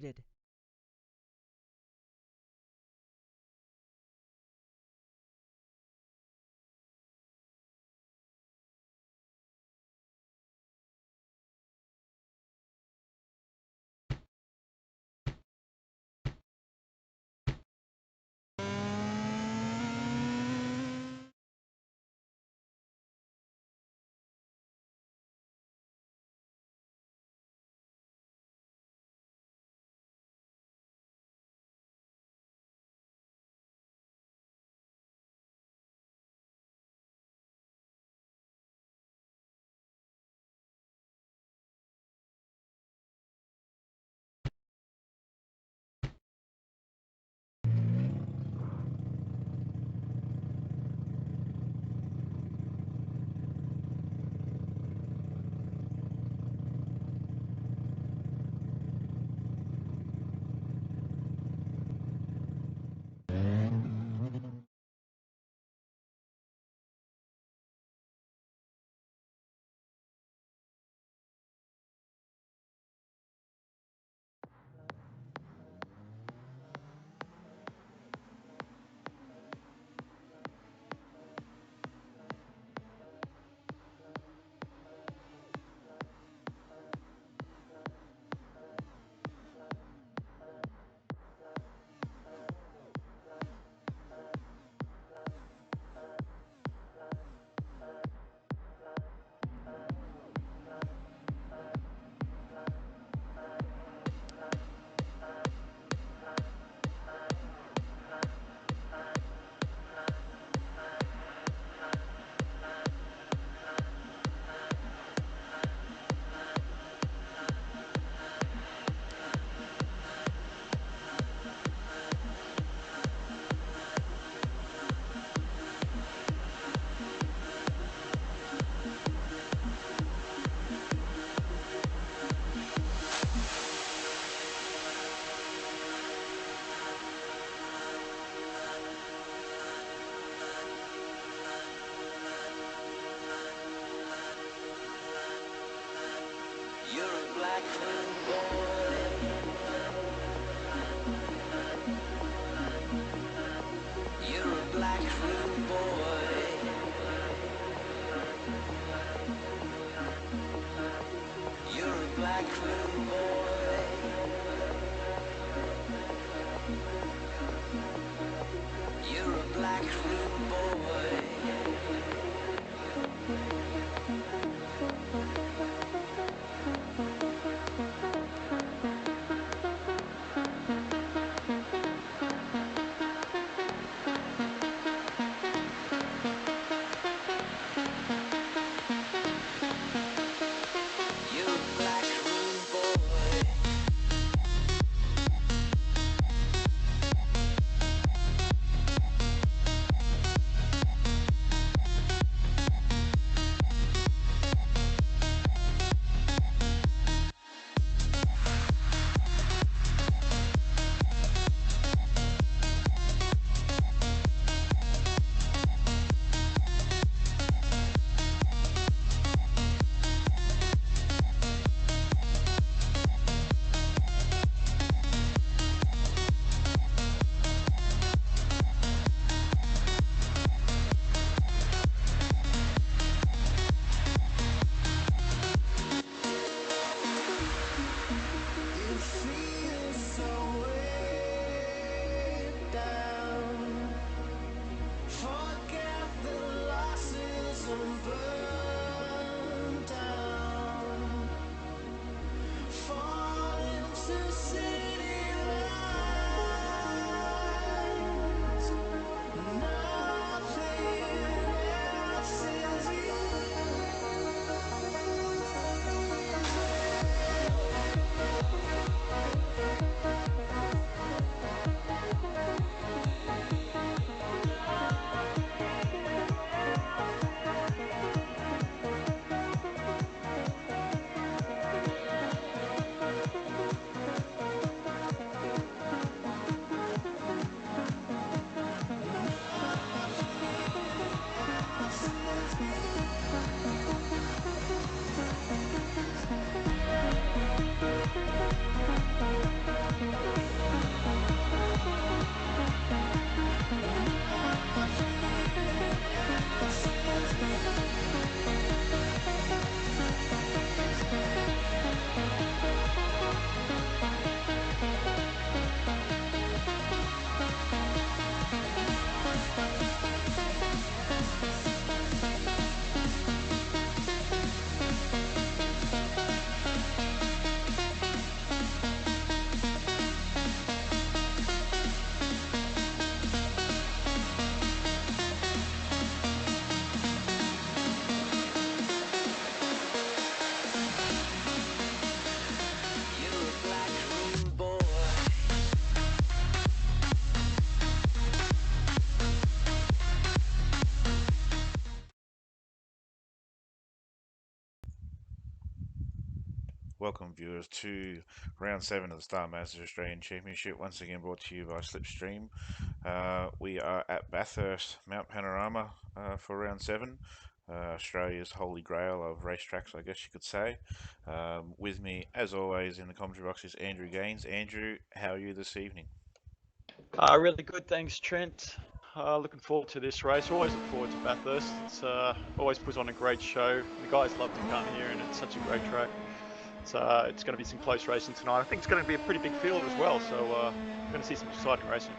Did. You're a black room boy. You're a black room boy. You're a black room boy. You're a black room boy. You're a black room boy. It feels so way down. Forget the losses and burn down. Fall into city lights. Nothing else is Welcome, viewers, to round 7 of the Star Masters Australian Championship, once again brought to you by Slipstream. We are at Bathurst, Mount Panorama for round 7, Australia's holy grail of racetracks, I guess you could say. With me, as always, in the commentary box is Andrew Gaines. Andrew, how are you this evening? Really good, thanks, Trent. Looking forward to this race. Always look forward to Bathurst. It's always puts on a great show. The guys love to come here, and it's such a great track. It's going to be some close racing tonight. I think it's going to be a pretty big field as well. We're going to see some exciting racing.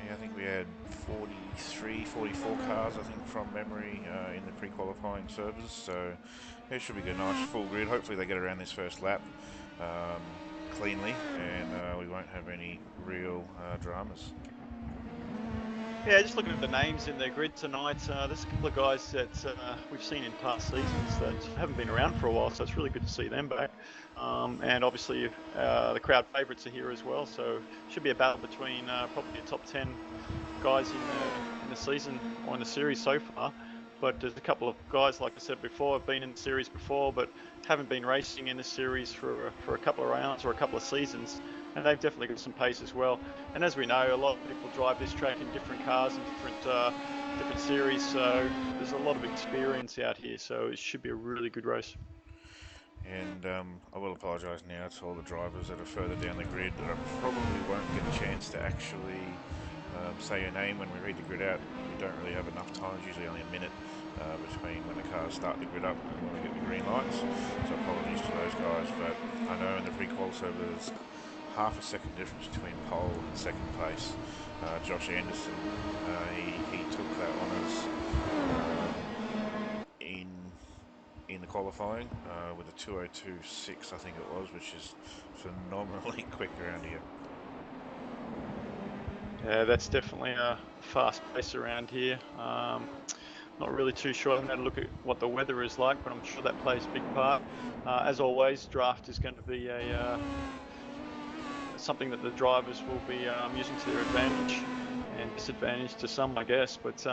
Yeah, I think we had 43, 44 cars, I think, from memory in the pre-qualifying servers. So it should be a nice full grid. Hopefully they get around this first lap um, cleanly, and we won't have any real dramas. Yeah, just looking at the names in their grid tonight, there's a couple of guys that we've seen in past seasons that haven't been around for a while, so it's really good to see them back. And obviously, the crowd favourites are here as well, so should be a battle between probably the top 10 guys in the season or in the series so far. But there's a couple of guys, like I said before, have been in the series before, but haven't been racing in the series for a couple of rounds or a couple of seasons, and they've definitely got some pace as well. And as we know, a lot of people drive this track in different cars and different series, so there's a lot of experience out here. So it should be a really good race. And I will apologise now to all the drivers that are further down the grid that I probably won't get a chance to actually say your name when we read the grid out. We don't really have enough time, it's usually only a minute between when the cars start the grid up and when we get the green lights. So apologies to those guys, but I know in the pre-qual server there's half a second difference between pole and second place. Josh Anderson, he took that honours in the qualifying with a 2:02.6, I think it was, which is phenomenally quick around here. Yeah, that's definitely a fast pace around here. Not really too sure. I haven't had a look at what the weather is like, but I'm sure that plays a big part. As always, draft is going to be a something that the drivers will be using to their advantage and disadvantage to some, I guess. But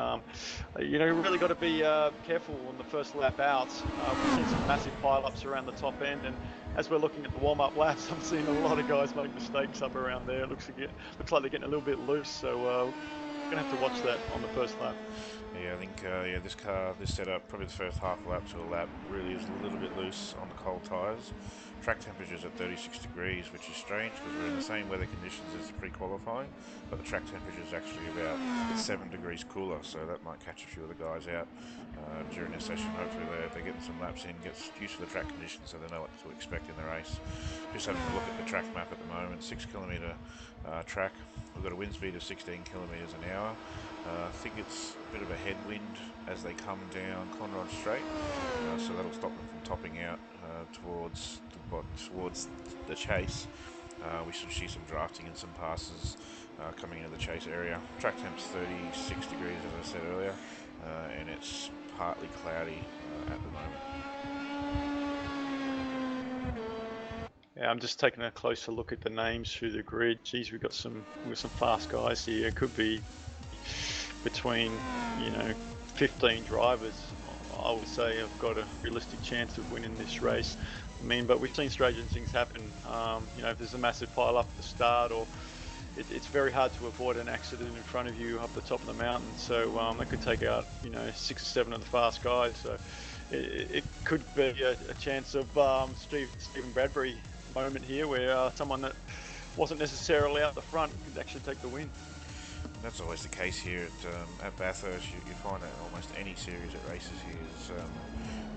you really got to be careful on the first lap out. We've seen some massive pile-ups around the top end, and as we're looking at the warm-up laps, I'm seeing a lot of guys make mistakes up around there. It looks like they're getting a little bit loose, so we're gonna have to watch that on the first lap. Yeah, I think this car, this setup, probably the first half lap to a lap, really is a little bit loose on the cold tyres. Track temperature's at 36 degrees, which is strange because we're in the same weather conditions as the pre-qualifying, but the track temperature is actually about 7 degrees cooler, so that might catch a few of the guys out during this session. Hopefully they're getting some laps in, get used to the track conditions so they know what to expect in the race. Just having a look at the track map at the moment, 6 kilometre track. We've got a wind speed of 16 kilometres an hour. I think it's a bit of a headwind as they come down Conrod Straight, so that'll stop them from topping out towards the chase. We should see some drafting and some passes coming into the chase area. Track temp's 36 degrees, as I said earlier, and it's partly cloudy at the moment. Yeah, I'm just taking a closer look at the names through the grid. Geez, we've got some fast guys here. It could be between 15 drivers. I would say have got a realistic chance of winning this race. I mean, but we've seen strange things happen. If there's a massive pile up at the start, or it's very hard to avoid an accident in front of you up the top of the mountain. So that could take out 6 or 7 of the fast guys. So it could be a chance of Stephen Bradbury moment here, where someone that wasn't necessarily out the front could actually take the win. That's always the case here at Bathurst. You find it in almost any series at races here.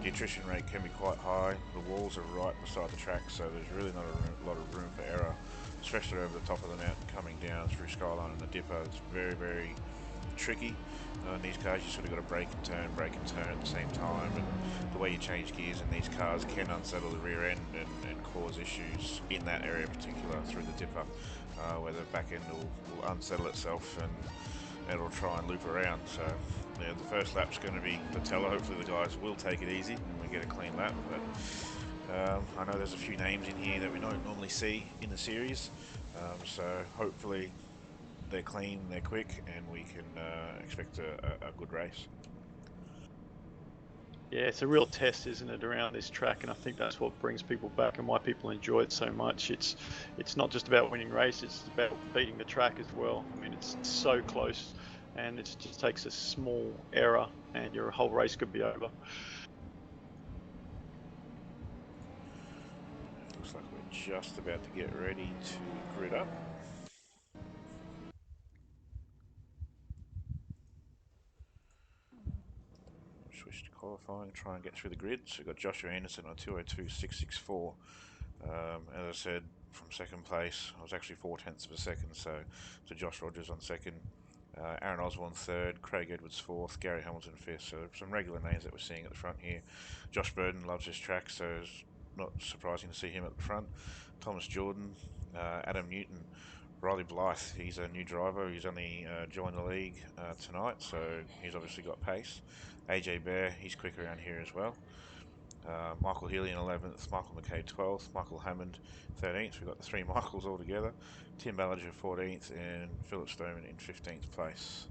The attrition rate can be quite high. The walls are right beside the track, so there's really not a lot of room for error, especially over the top of the mountain coming down through Skyline and the Dipper. It's very, very tricky. In these cars, you sort of got to brake and turn at the same time, and the way you change gears in these cars can unsettle the rear end and cause issues in that area in particular through the Dipper, where the back end will unsettle itself and it'll try and loop around. So yeah, the first lap's going to be the teller. Hopefully the guys will take it easy and we get a clean lap. But I know there's a few names in here that we don't normally see in the series, so hopefully they're clean, they're quick, and we can expect a good race. Yeah, it's a real test, isn't it, around this track, and I think that's what brings people back and why people enjoy it so much. It's not just about winning races; it's about beating the track as well. I mean, it's so close, and it just takes a small error, and your whole race could be over. Looks like we're just about to get ready to grid up. Switch to qualifying, try and get through the grid. So we've got Joshua Anderson on 202.664. As I said, from second place, I was actually 4/10 of a second, so Josh Rogers on second, Aaron Osborne third, Craig Edwards fourth, Gary Hamilton fifth. So some regular names that we're seeing at the front here. Josh Burden loves this track, so it's not surprising to see him at the front. Thomas Jordan, Adam Newton, Riley Blythe, he's a new driver. He's only joined the league tonight, so he's obviously got pace. AJ Bear, he's quick around here as well. Michael Healy in 11th, Michael McKay 12th, Michael Hammond 13th. We've got the three Michaels all together. Tim Ballinger 14th and Philip Stoneman in 15th place.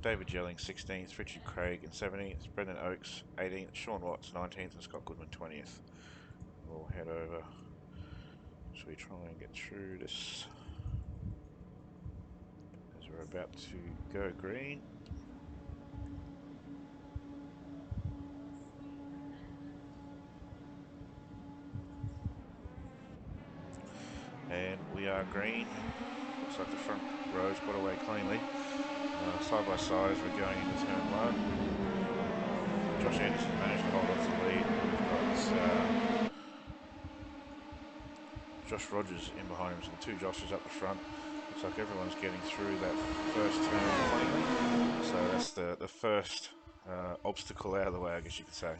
David Jelling 16th, Richard Craig in 17th, Brendan Oakes 18th, Sean Watts 19th and Scott Goodman 20th. We'll head over. So we try and get through this as we're about to go green. And we are green. Looks like the front row's got away cleanly. Side by side as we're going into turn one. Josh Anderson managed to hold on to the lead. We've got Josh Rogers in behind him, so the two Joshes up the front. Looks like everyone's getting through that first turn cleanly. So that's the first obstacle out of the way, I guess you could say.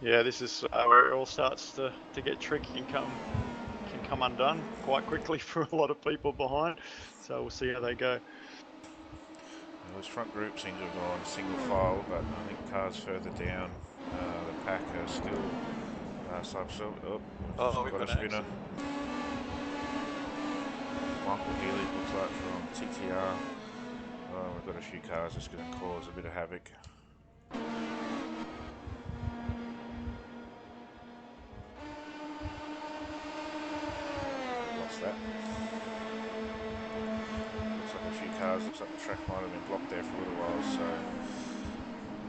Yeah, this is where it all starts to get tricky and can come undone quite quickly for a lot of people behind. So we'll see how they go. This front group seems to have gone single file, but I think cars further down the pack are still side by side. Oh, we've we've got a got an spinner. accident. Michael Healy looks like from TTR. We've got a few cars that's going to cause a bit of havoc. Lost that. Looks like a few cars, looks like the track might have been blocked there for a little while, so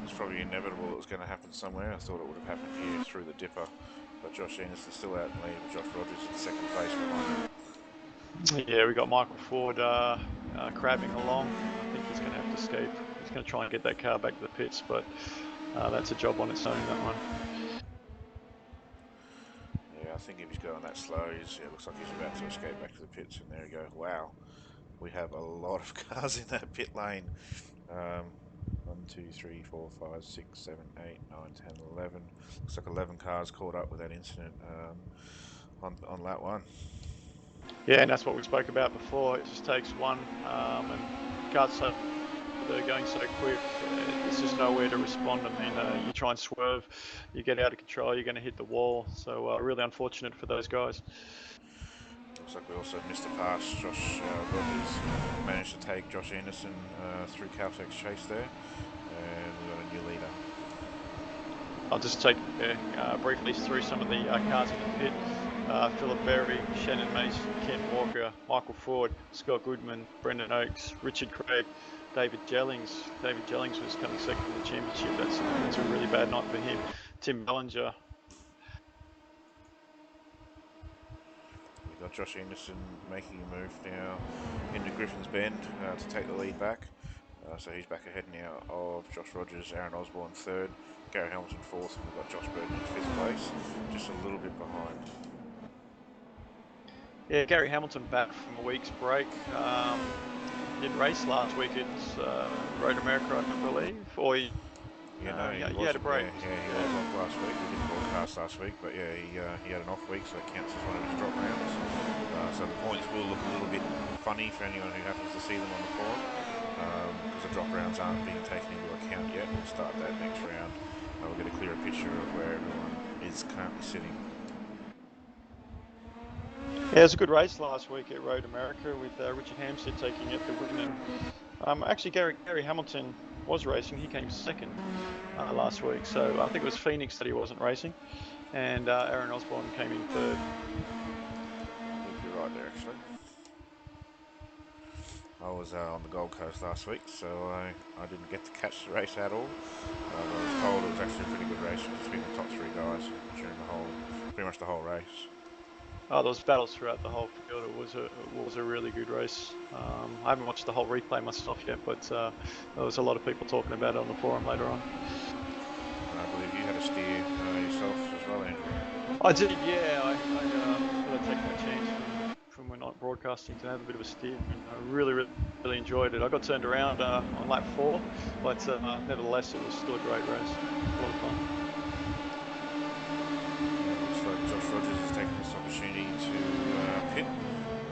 it's probably inevitable it was going to happen somewhere. I thought it would have happened here through the dipper, but Josh Anderson still out in lead with Josh Rogers in second place behind him. Yeah, we got Michael Ford crabbing along. I think he's going to have to escape. He's going to try and get that car back to the pits, but that's a job on its own, that one. Yeah, I think if he's going that slow, it looks like he's about to escape back to the pits, and there you go. Wow, we have a lot of cars in that pit lane. 1, 2, 3, 4, 5, 6, 7, 8, 9, 10, 11. Looks like 11 cars caught up with that incident on lap 1. Yeah, and that's what we spoke about before. It just takes one, and cars so they're going so quick. There's just nowhere to respond, and then you try and swerve, you get out of control, you're going to hit the wall. So really unfortunate for those guys. Looks like we also missed a pass. Josh Rogers managed to take Josh Anderson through Caltech's chase there, and we got a new leader. I'll just take briefly through some of the cars in the pit. Philip Berry, Shannon Mason, Ken Walker, Michael Ford, Scott Goodman, Brendan Oakes, Richard Craig, David Jellings. David Jellings was coming second in the championship. That's a really bad night for him. Tim Ballinger. We've got Josh Anderson making a move now into Griffin's Bend to take the lead back. So he's back ahead now of Josh Rogers, Aaron Osborne third, Gary Hamilton fourth, and we've got Josh Burton in fifth place, just a little bit behind. Yeah, Gary Hamilton back from a week's break. Didn't race last week at Road America, I believe, or he had a break. He was off last week. We didn't broadcast last week, but yeah, he had an off week, so it counts as one of his drop rounds. So the points will look a little bit funny for anyone who happens to see them on the forum, because the drop rounds aren't being taken into account yet. We'll start that next round. We'll get a clearer picture of where everyone is currently sitting. Yeah, it was a good race last week at Road America with Richard Hampstead taking it the win. And actually, Gary Hamilton was racing, he came second last week. So I think it was Phoenix that he wasn't racing, and Aaron Osborne came in third. I think you're right there, actually. I was on the Gold Coast last week, so I didn't get to catch the race at all. I was told it was actually a pretty good race. It was between the top three guys during pretty much the whole race. Oh, there was battles throughout the whole field. It was a really good race. I haven't watched the whole replay myself yet, but there was a lot of people talking about it on the forum later on. And I believe you had a steer yourself as well, Andrew. I did, yeah. I thought I'd take my chance from we're not broadcasting to have a bit of a steer, and I really enjoyed it. I got turned around on lap 4, but nevertheless, it was still a great race. A lot of fun. Looks like Josh Rogers is taking this opportunity to pit.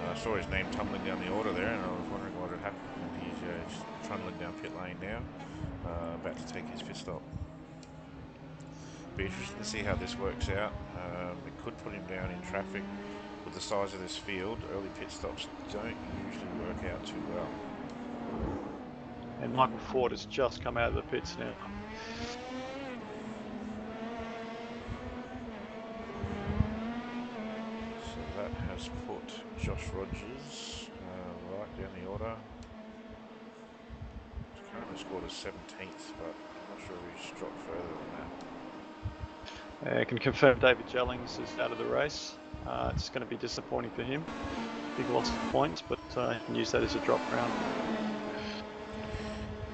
I saw his name tumbling down the order there, and I was wondering what had happened. And he's just trundling down pit lane now, about to take his pit stop. Be interesting to see how this works out. It could put him down in traffic. With the size of this field, early pit stops don't usually work out too well. And Michael Ford has just come out of the pits now. So that has put Josh Rogers right down the order. He's currently scored as 17th, but I'm not sure if he's dropped further than that. I can confirm David Jellings is out of the race. It's going to be disappointing for him. Big loss of points, but he can use that as a drop round.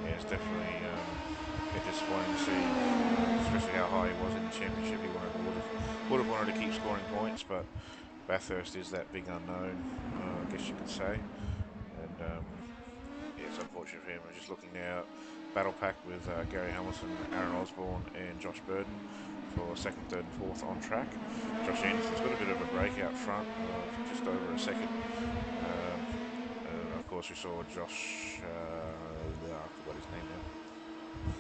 Yeah, it's definitely a bit disappointing to see, especially how high he was in the championship. He would have wanted to keep scoring points, but Bathurst is that big unknown, I guess you could say. And yeah, it's unfortunate for him. I'm just looking now, battle pack with Gary Hamilton, Aaron Osborne, and Josh Burden for second, third, and fourth on track. Josh Anderson's got a bit of a break out front, just over a second. Of course, we saw Josh. I forgot his name now.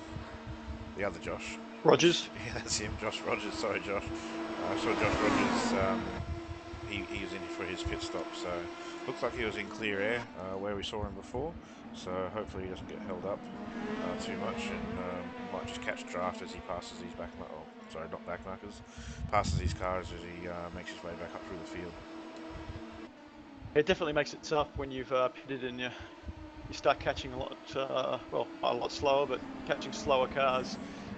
The other Josh. Rogers? Yeah, that's him, Josh Rogers. Sorry, Josh. I saw Josh Rogers. He was in for his pit stop, so looks like he was in clear air where we saw him before. So hopefully he doesn't get held up too much, and might just catch draft as he passes these passes his cars as he makes his way back up through the field. It definitely makes it tough when you've pitted and you start catching a lot slower, but catching slower cars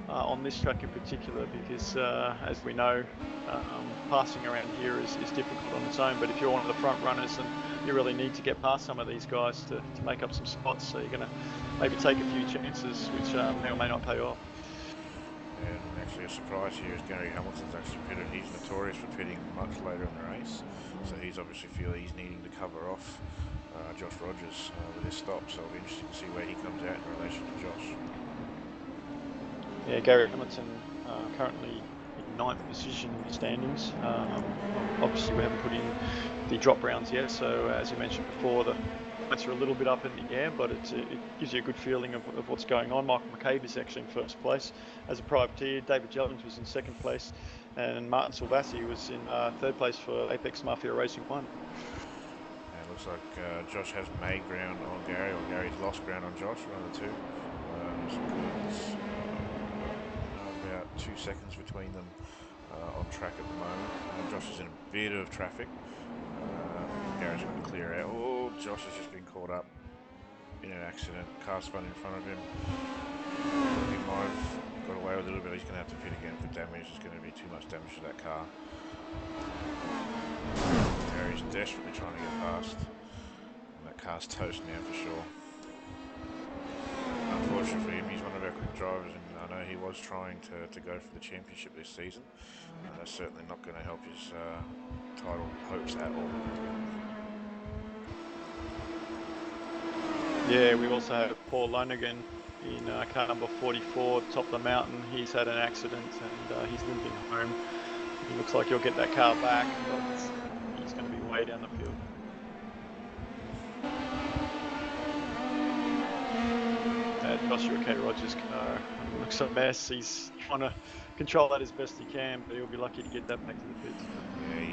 on this track in particular, because as we know, passing around here is difficult on its own. But if you're one of the front runners, then you really need to get past some of these guys to make up some spots. So you're going to maybe take a few chances, which may or may not pay off. And actually a surprise here is Gary Hamilton's actually pitted. He's notorious for pitting much later in the race, so he's obviously feeling he's needing to cover off Josh Rogers with his stop, so it'll be interesting to see where he comes out in relation to Josh. Yeah, Gary Hamilton currently in 9th position in the standings. Obviously, we haven't put in the drop rounds yet, so as you mentioned before, the points are a little bit up in the air, but it gives you a good feeling of what's going on. Michael McCabe is actually in first place as a privateer. David Jellings was in second place, and Martin Silvassi was in third place for Apex Mafia Racing 1. And it looks like Josh has made ground on Gary, or Gary's lost ground on Josh, one of the two. About 2 seconds between them on track at the moment. Josh is in a bit of traffic. Gary's got to clear out. Oh, Josh has just been caught up in an accident. Car spun in front of him. He might have got away with a little bit. He's going to have to pit again for damage. There's going to be too much damage to that car. Gary's desperately trying to get past. And that car's toast now for sure. Unfortunately for him, he's one of our quick drivers, and I know he was trying to go for the championship this season. That's certainly not going to help his title hopes at all. Yeah, we also have Paul Lonergan in car number 44, top of the mountain. He's had an accident and he's limping home. He looks like he'll get that car back, but he's going to be way down the field. Joshua K. Rogers' car looks a mess. He's trying to control that as best he can, but he'll be lucky to get that back to the pits.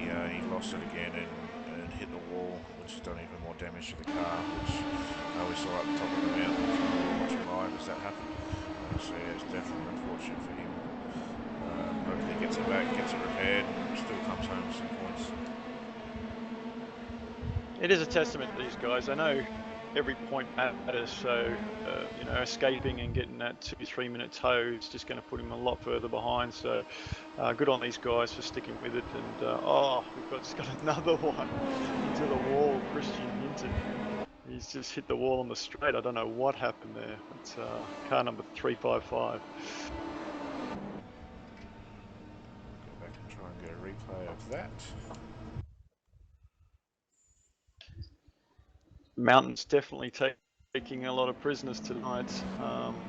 Yeah, he lost it again and hit the wall, which has done even more damage to the car, which we saw up the top of the mountain. So we were watching live as that happened. So yeah, it's definitely unfortunate for him. Hopefully he gets it back, gets it repaired, and still comes home with some points. It is a testament to these guys. I know every point matters, so you know, escaping and getting that 2-3 minute tow is just going to put him a lot further behind. So good on these guys for sticking with it. And oh, just got another one into the wall, Christian Hinton. He's just hit the wall on the straight. I don't know what happened there. It's car number 355. Go back and try and get a replay of that. Mountain's definitely taking a lot of prisoners tonight.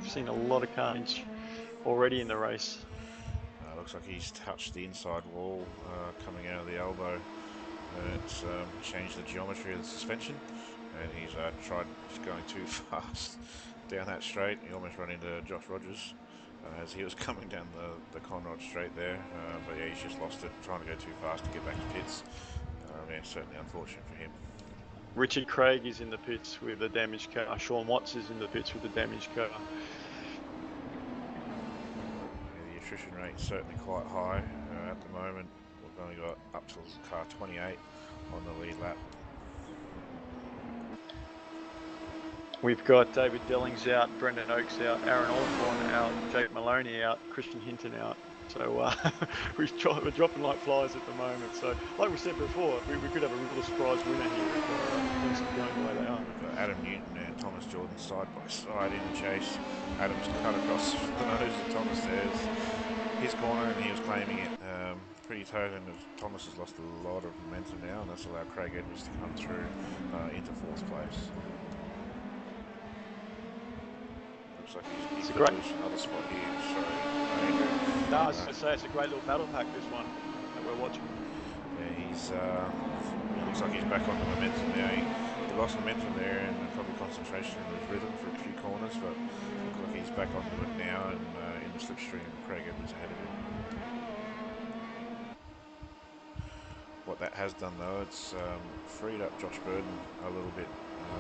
We've seen a lot of carnage already in the race. Looks like he's touched the inside wall coming out of the elbow, and it's changed the geometry of the suspension, and he's going too fast down that straight. He almost ran into Josh Rogers as he was coming down the Conrod straight there, but yeah, he's just lost it, trying to go too fast to get back to pits. Yeah, certainly unfortunate for him. Richard Craig is in the pits with a damaged car. Sean Watts is in the pits with a damaged car. Yeah, the attrition rate's certainly quite high at the moment. We've only got up to car 28 on the lead lap. We've got David Dellings out, Brendan Oakes out, Aaron Osborne out, Jake Maloney out, Christian Hinton out. So we're dropping like flies at the moment. So like we said before, we could have a real surprise winner here if things are going the way they are. We've got Adam Newton and Thomas Jordan side by side in the chase. Adam's cut across the nose of Thomas. There's his corner and he was claiming it pretty token. Thomas has lost a lot of momentum now, and that's allowed Craig Edwards to come through into 4th place. Looks like he could lose another spot here. Sorry, Andrew. No, I was going to say it's a great little battle pack, this one that we're watching. Yeah, he looks like he's back on the momentum now. He lost momentum there and probably concentration in his rhythm for a few corners, but looks like he's back onto it now and in the slipstream. Craig Edwards ahead of him. What that has done though, it's freed up Josh Burden a little bit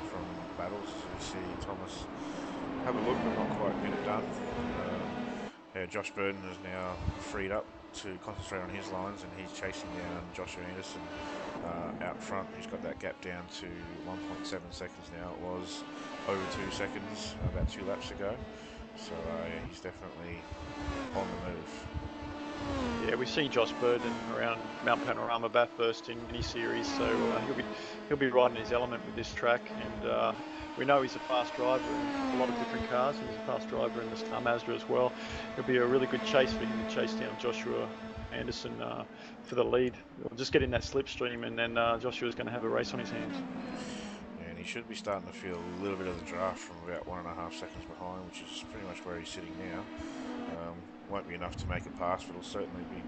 from battles. As we see Thomas have a look but not quite get it done. Yeah, Josh Burden is now freed up to concentrate on his lines, and he's chasing down Joshua Anderson out front. He's got that gap down to 1.7 seconds now. It was over 2 seconds about 2 laps ago. So yeah, he's definitely on the move. Yeah, we've seen Josh Burden around Mount Panorama, Bathurst in mini series, so he'll be right in his element with this track. And we know he's a fast driver in a lot of different cars, and he's a fast driver in the Star Mazda as well. It'll be a really good chase for him to chase down Joshua Anderson for the lead. We'll just get in that slipstream, and then Joshua's going to have a race on his hands. And he should be starting to feel a little bit of the draft from about 1.5 seconds behind, which is pretty much where he's sitting now. Won't be enough to make it past, but it'll certainly be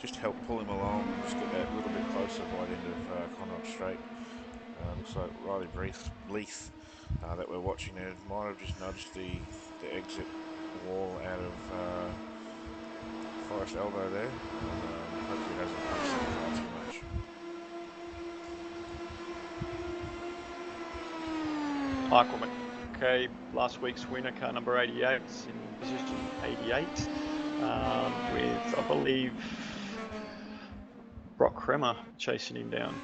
just help pull him along, just get that little bit closer by the end of Conrod Straight. Looks like Riley Bleeth that we're watching there might have just nudged the exit wall out of Forest Elbow there. Hopefully it hasn't punched the car too much. Michael McCabe, last week's winner, car number 88, in position 88, with, I believe, Brock Kremer chasing him down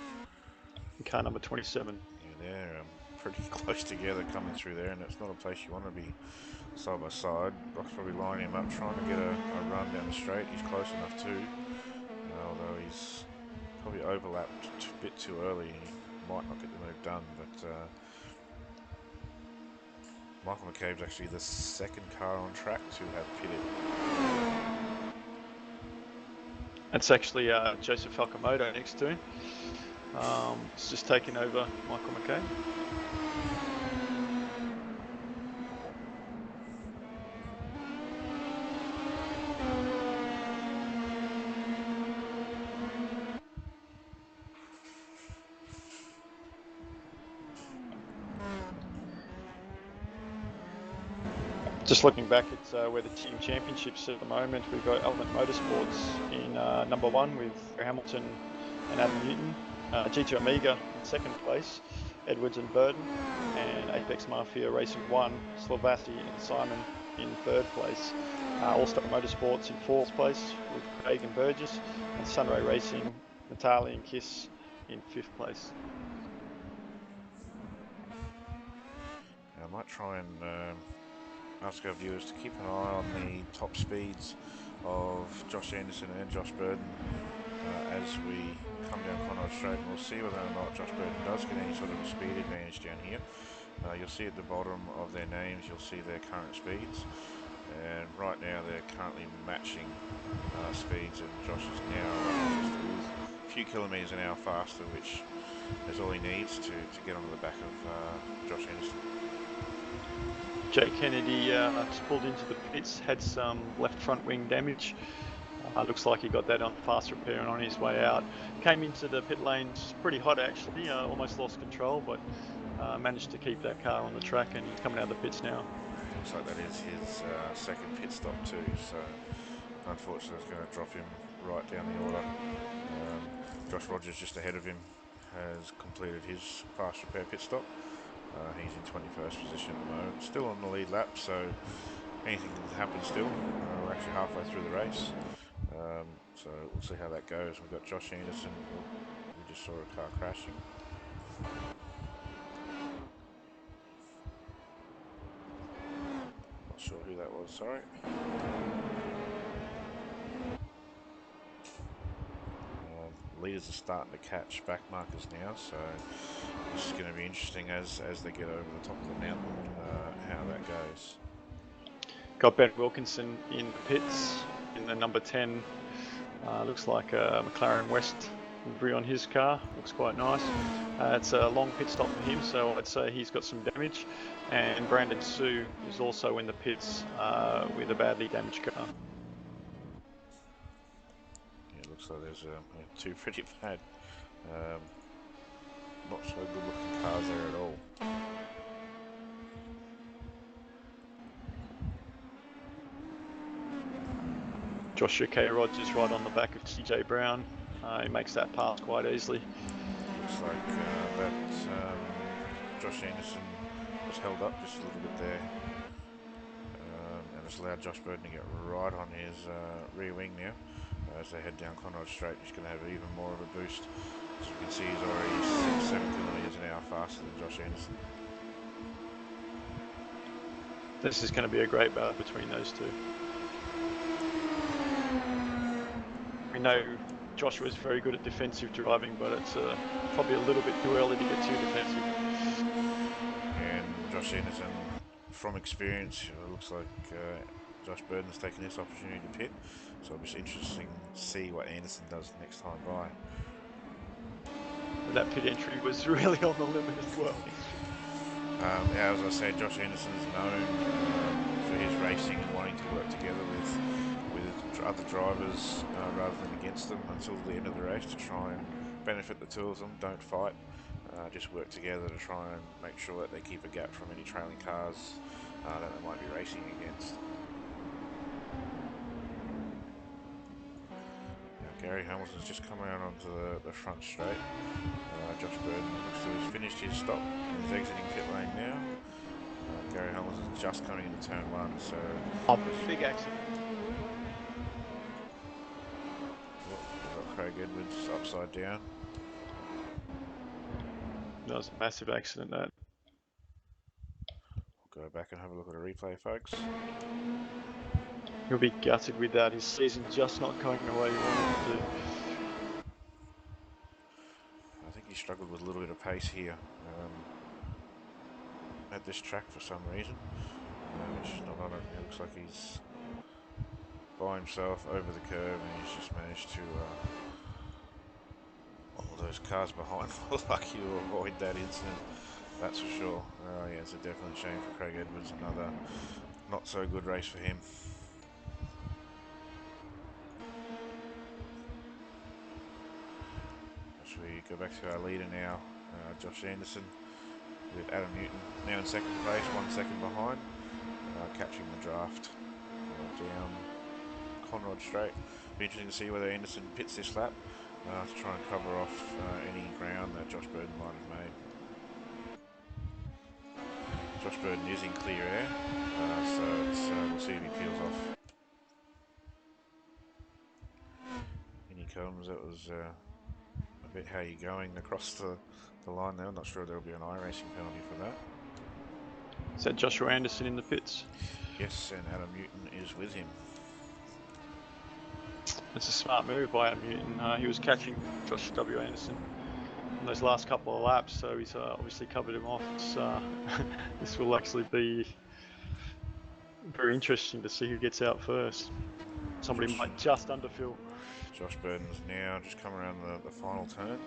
in car number 27. Yeah, they're pretty close together coming through there, and it's not a place you want to be side by side. Brock's probably lining him up, trying to get a run down the straight. He's close enough too, although he's probably overlapped a bit too early. He might not get the move done, but Michael McCabe's actually the 2nd car on track to have pitted. It's actually Joseph Falcomoto next to him. It's just taken over Michael McCabe. Just looking back at where the team championships at the moment, we've got Element Motorsports in number 1 with Hamilton and Adam Newton, G2 Amiga in 2nd place, Edwards and Burden, and Apex Mafia Racing 1, Slovasi and Simon in third place. All-Star Motorsports in fourth place with Craig and Burgess, and Sunray Racing, Natalie and Kiss in fifth place. I might try and ask our viewers to keep an eye on the top speeds of Josh Anderson and Josh Burden as we come down Conrod Straight, and we'll see whether or not Josh Burden does get any sort of a speed advantage down here. You'll see at the bottom of their names, you'll see their current speeds, and right now they're currently matching speeds, and Josh is now just a few kilometres an hour faster, which is all he needs to get onto the back of Josh Anderson. Jay Kennedy just pulled into the pits, had some left front wing damage. Looks like he got that on fast repair and on his way out. Came into the pit lanes pretty hot actually, almost lost control, but managed to keep that car on the track, and he's coming out of the pits now. Looks like that is his second pit stop too, so unfortunately it's going to drop him right down the order. Josh Rogers just ahead of him has completed his fast repair pit stop. He's in 21st position at the moment, still on the lead lap, so anything can happen still. We're actually halfway through the race, so we'll see how that goes. We've got Josh Anderson. We just saw a car crashing. Not sure who that was, sorry. Leaders are starting to catch back markers now, so this is going to be interesting as they get over the top of the mountain, how that goes. Got Ben Wilkinson in the pits in the number 10. Looks like a McLaren West livery on his car. Looks quite nice. It's a long pit stop for him, so I'd say he's got some damage. And Brandon Sue is also in the pits with a badly damaged car. Looks like there's two pretty bad, not so good looking cars there at all. Joshua K. Rogers right on the back of TJ Brown. He makes that pass quite easily. Looks like that Josh Anderson was held up just a little bit there, and it's allowed Josh Burden to get right on his rear wing now. As they head down Conrod Straight, he's going to have even more of a boost. As you can see, he's already 6-7 kilometres an hour faster than Josh Anderson. This is going to be a great battle between those two. We know Joshua's very good at defensive driving, but it's probably a little bit too early to get too defensive. And Josh Anderson, from experience, it looks like Josh Burden's taking this opportunity to pit. So it'll be interesting to see what Anderson does next time by. That pit entry was really on the limit as well. Yeah, as I said, Josh Anderson is known for his racing and wanting to work together with other drivers rather than against them until the end of the race to try and benefit the two of them. Don't fight, just work together to try and make sure that they keep a gap from any trailing cars that they might be racing against. Gary Hamilton's just come out onto the front straight. Josh Burden looks to have finished his stop and is exiting pit lane now. Gary Hamilton's just coming into turn 1, so... Big accident. Yep, we've got Craig Edwards upside down. That was a massive accident, that. We'll go back and have a look at a replay, folks. He'll be gutted with that. His season's just not going the way he wanted it to. I think he struggled with a little bit of pace here at this track for some reason. He's not on it. It looks like he's by himself over the curve, and he's just managed to... all those cars behind were lucky to avoid that incident, that's for sure. Yeah, it's a definite shame for Craig Edwards. Another not so good race for him. As we go back to our leader now, Josh Anderson with Adam Newton now in second place, 1 second behind, catching the draft down Conrod Straight. Be interesting to see whether Anderson pits this lap to try and cover off any ground that Josh Burden might have made. Josh Burden is in clear air, so we'll see if he peels off. In he comes. That was a bit how you going across the line there. I'm not sure there'll be an iRacing penalty for that. Is that Joshua Anderson in the pits? Yes, and Adam Newton is with him. It's a smart move by Adam Newton. He was catching Josh W. Anderson in those last couple of laps, so he's obviously covered him off. This will actually be very interesting to see who gets out first. Somebody might just underfill. Josh Burden's now just come around the final turn.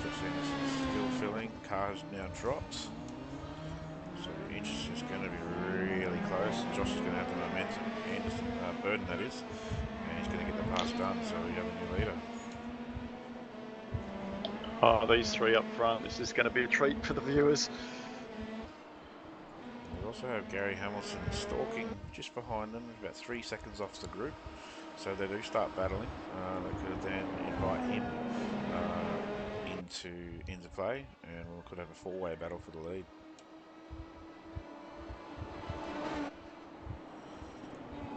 Josh Anderson's still filling. Car's now dropped. So the inch is going to be really close. Josh is going to have the momentum. Anderson, Burden that is. And he's going to get the pass done, so we have a new leader. Oh, these three up front. This is going to be a treat for the viewers. We also have Gary Hamilton stalking just behind them, about 3 seconds off the group. So they do start battling. They could then invite him into play, and we could have a four-way battle for the lead.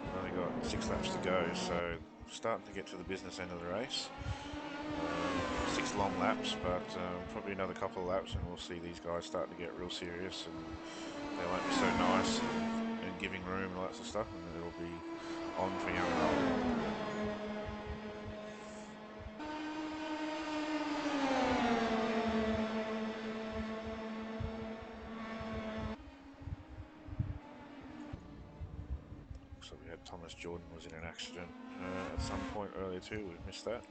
We've only got 6 laps to go, so starting to get to the business end of the race. 6 long laps, but probably another couple of laps, and we'll see these guys starting to get real serious, and they won't be so nice and giving room and all that sort of stuff, and it'll be on for young and old. So we had Thomas Jordan was in an accident at some point earlier too. We've missed that.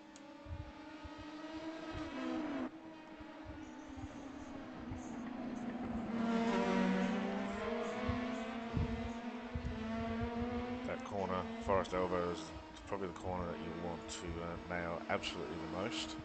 That corner, Forest Elbow, is probably the corner that you want to nail absolutely the most.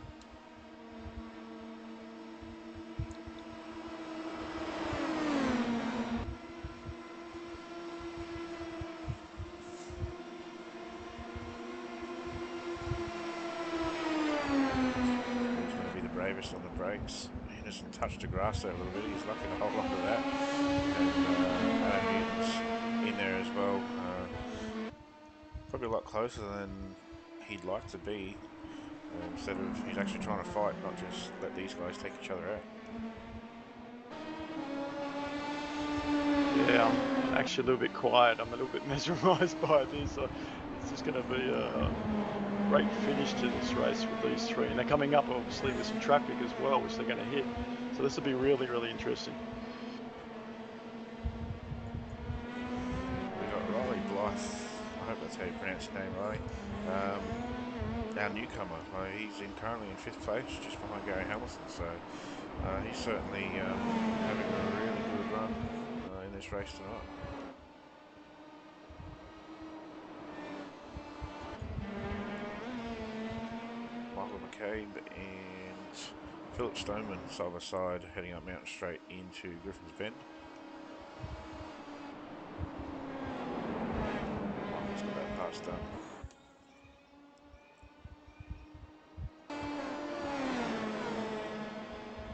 On the brakes. Henderson touched the grass there a little bit. He's lucky to hold on to that. And Adam Newton's in there as well. Probably a lot closer than he'd like to be. Instead of, he's actually trying to fight, not just let these guys take each other out. Yeah, I'm actually a little bit quiet. I'm a little bit mesmerised by this. It's just going to be a great finish to this race with these three. And they're coming up, obviously, with some traffic as well, which they're going to hit. So this will be really, really interesting. We've got Riley Blythe. I hope that's how you pronounce your name, Riley. Our newcomer. He's currently in 5th place, just behind Gary Hamilton. So he's certainly having a really good run in this race tonight. Michael McCabe and Philip Stoneman side by side heading up Mountain Straight into Griffin's Bend. Michael's got that pass done.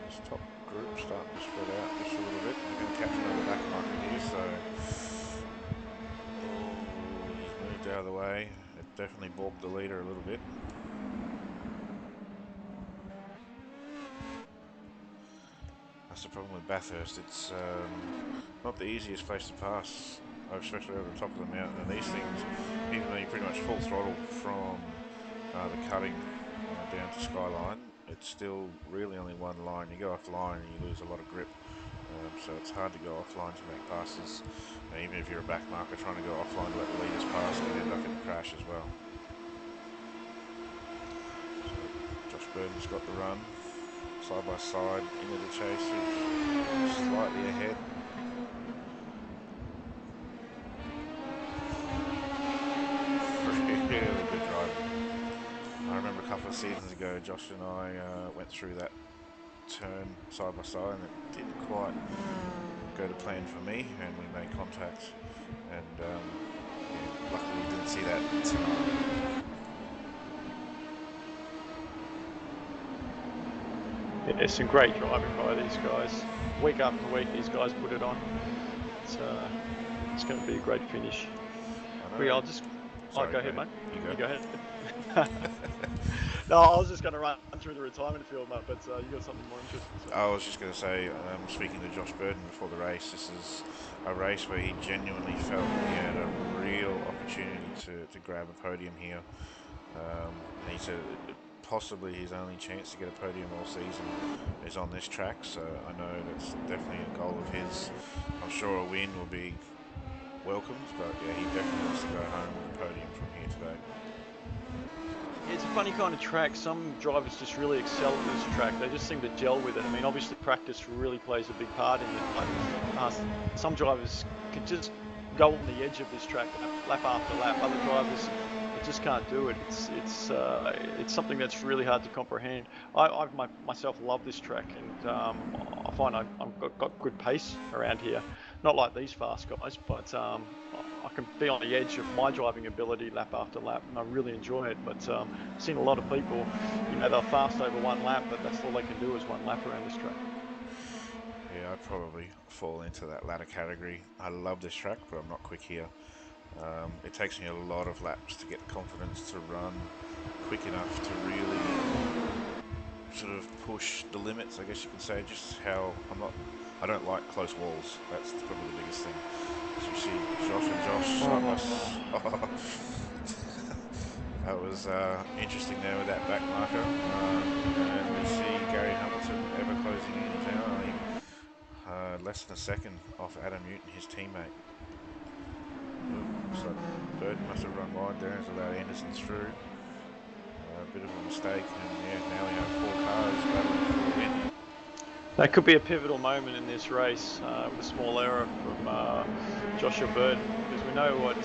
This top group starting to spread out just a little bit. They're going to catch another back marker here, so he's moved out of the way. It definitely balked the leader a little bit. That's the problem with Bathurst. It's not the easiest place to pass, especially over the top of the mountain. And these things, even though you're pretty much full throttle from the cutting down to Skyline, it's still really only one line. You go offline and you lose a lot of grip. So it's hard to go offline to make passes. Even if you're a back marker trying to go offline to let the leaders pass, you can end up in a crash as well. So Josh Burden's got the run. Side by side into the chase, slightly ahead. Really good driving. I remember a couple of seasons ago, Josh and I went through that turn side by side, and it didn't quite go to plan for me, and we made contact. And yeah, luckily we didn't see that tonight. Yeah, some great driving by these guys. Week after week, these guys put it on. It's going to be a great finish. I We, know. I'll just. Oh, Sorry, go go ahead, ahead. mate. You go. You go ahead. No, I was just going to run through the retirement field, mate. But you got something more interesting to say. I was just going to say, speaking to Josh Burden before the race, this is a race where he genuinely felt he had a real opportunity to grab a podium here. And he said possibly his only chance to get a podium all season is on this track, so I know that's definitely a goal of his. I'm sure a win will be welcomed, but yeah, he definitely wants to go home with a podium from here today. It's a funny kind of track. Some drivers just really excel at this track. They just seem to gel with it. I mean, obviously practice really plays a big part in it, but some drivers can just go on the edge of this track lap after lap. Other drivers, they just can't do it. It's something that's really hard to comprehend. I've myself love this track, and I find I've got good pace around here. Not like these fast guys, but I can be on the edge of my driving ability lap after lap, and I really enjoy it. But I've seen a lot of people, they're fast over one lap, but that's all they can do is one lap around this track. Yeah, I'd probably fall into that latter category. I love this track, but I'm not quick here. It takes me a lot of laps to get the confidence to run quick enough to really sort of push the limits, I guess you could say. Just how I don't like close walls. That's probably the biggest thing. As you see Josh and Josh side by side. That was interesting there with that back marker. And we see Gary Hamilton ever closing in. He's now only less than a second off Adam Newton, his teammate. Looks like Burton must have run wide there, has allowed Anderson through. A bit of a mistake, and yeah, now we have four cars battling for the win. That could be a pivotal moment in this race with a small error from Joshua Burton, because we know what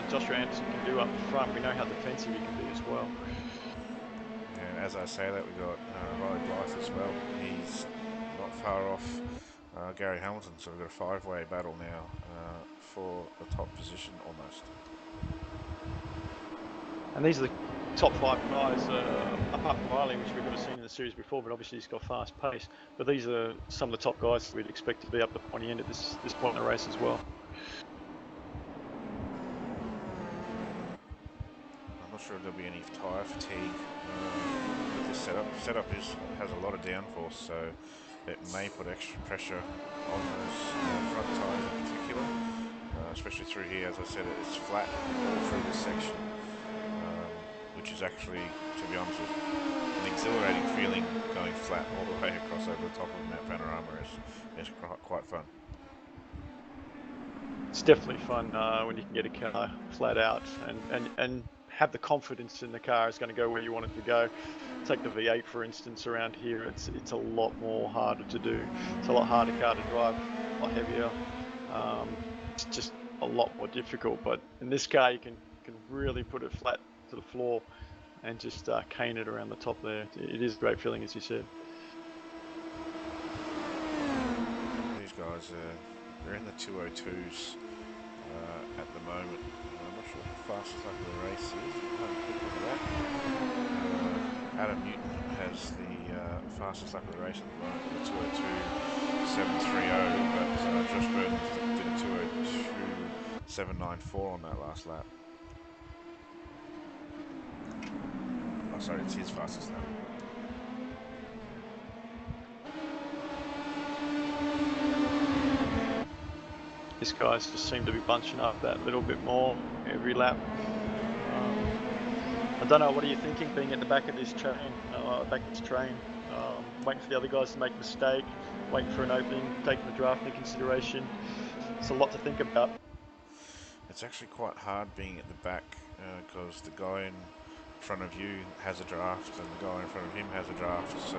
Joshua Anderson can do up front. We know how defensive he can be as well. And as I say that, we've got Riley Blythe as well. He's not far off Gary Hamilton, so we've got a five-way battle now for the top position almost. And these are the top five guys, apart from Riley, which we've never seen in the series before, but obviously he's got fast pace. But these are some of the top guys we'd expect to be up the pointy end at this point in the race as well. I'm not sure if there'll be any tyre fatigue with this setup. The setup has a lot of downforce, so it may put extra pressure on those front tyres in particular, especially through here. As I said, it's flat all through this section, which is actually, to be honest, an exhilarating feeling going flat all the way across over the top of Mount Panorama. It's quite fun. It's definitely fun when you can get a car flat out and have the confidence in the car is going to go where you want it to go. Take the V8 for instance. Around here, it's a lot more harder to do. It's a lot harder car to drive, a lot heavier. It's just a lot more difficult. But in this car, you can really put it flat to the floor and just cane it around the top there. It is a great feeling, as you said. These guys, they're in the 202s at the moment. I'm not sure how fast the race is. I'll have a quick look at that. Adam Newton has the fastest lap of the race at the moment with a 202.730, but Josh Burton did a 202.794 on that last lap. Oh, sorry, it's his fastest lap. These guys just seem to be bunching up that little bit more every lap. I don't know, what are you thinking being at the back of this train, waiting for the other guys to make a mistake, waiting for an opening, taking the draft into consideration? It's a lot to think about. It's actually quite hard being at the back because the guy in front of you has a draft and the guy in front of him has a draft, so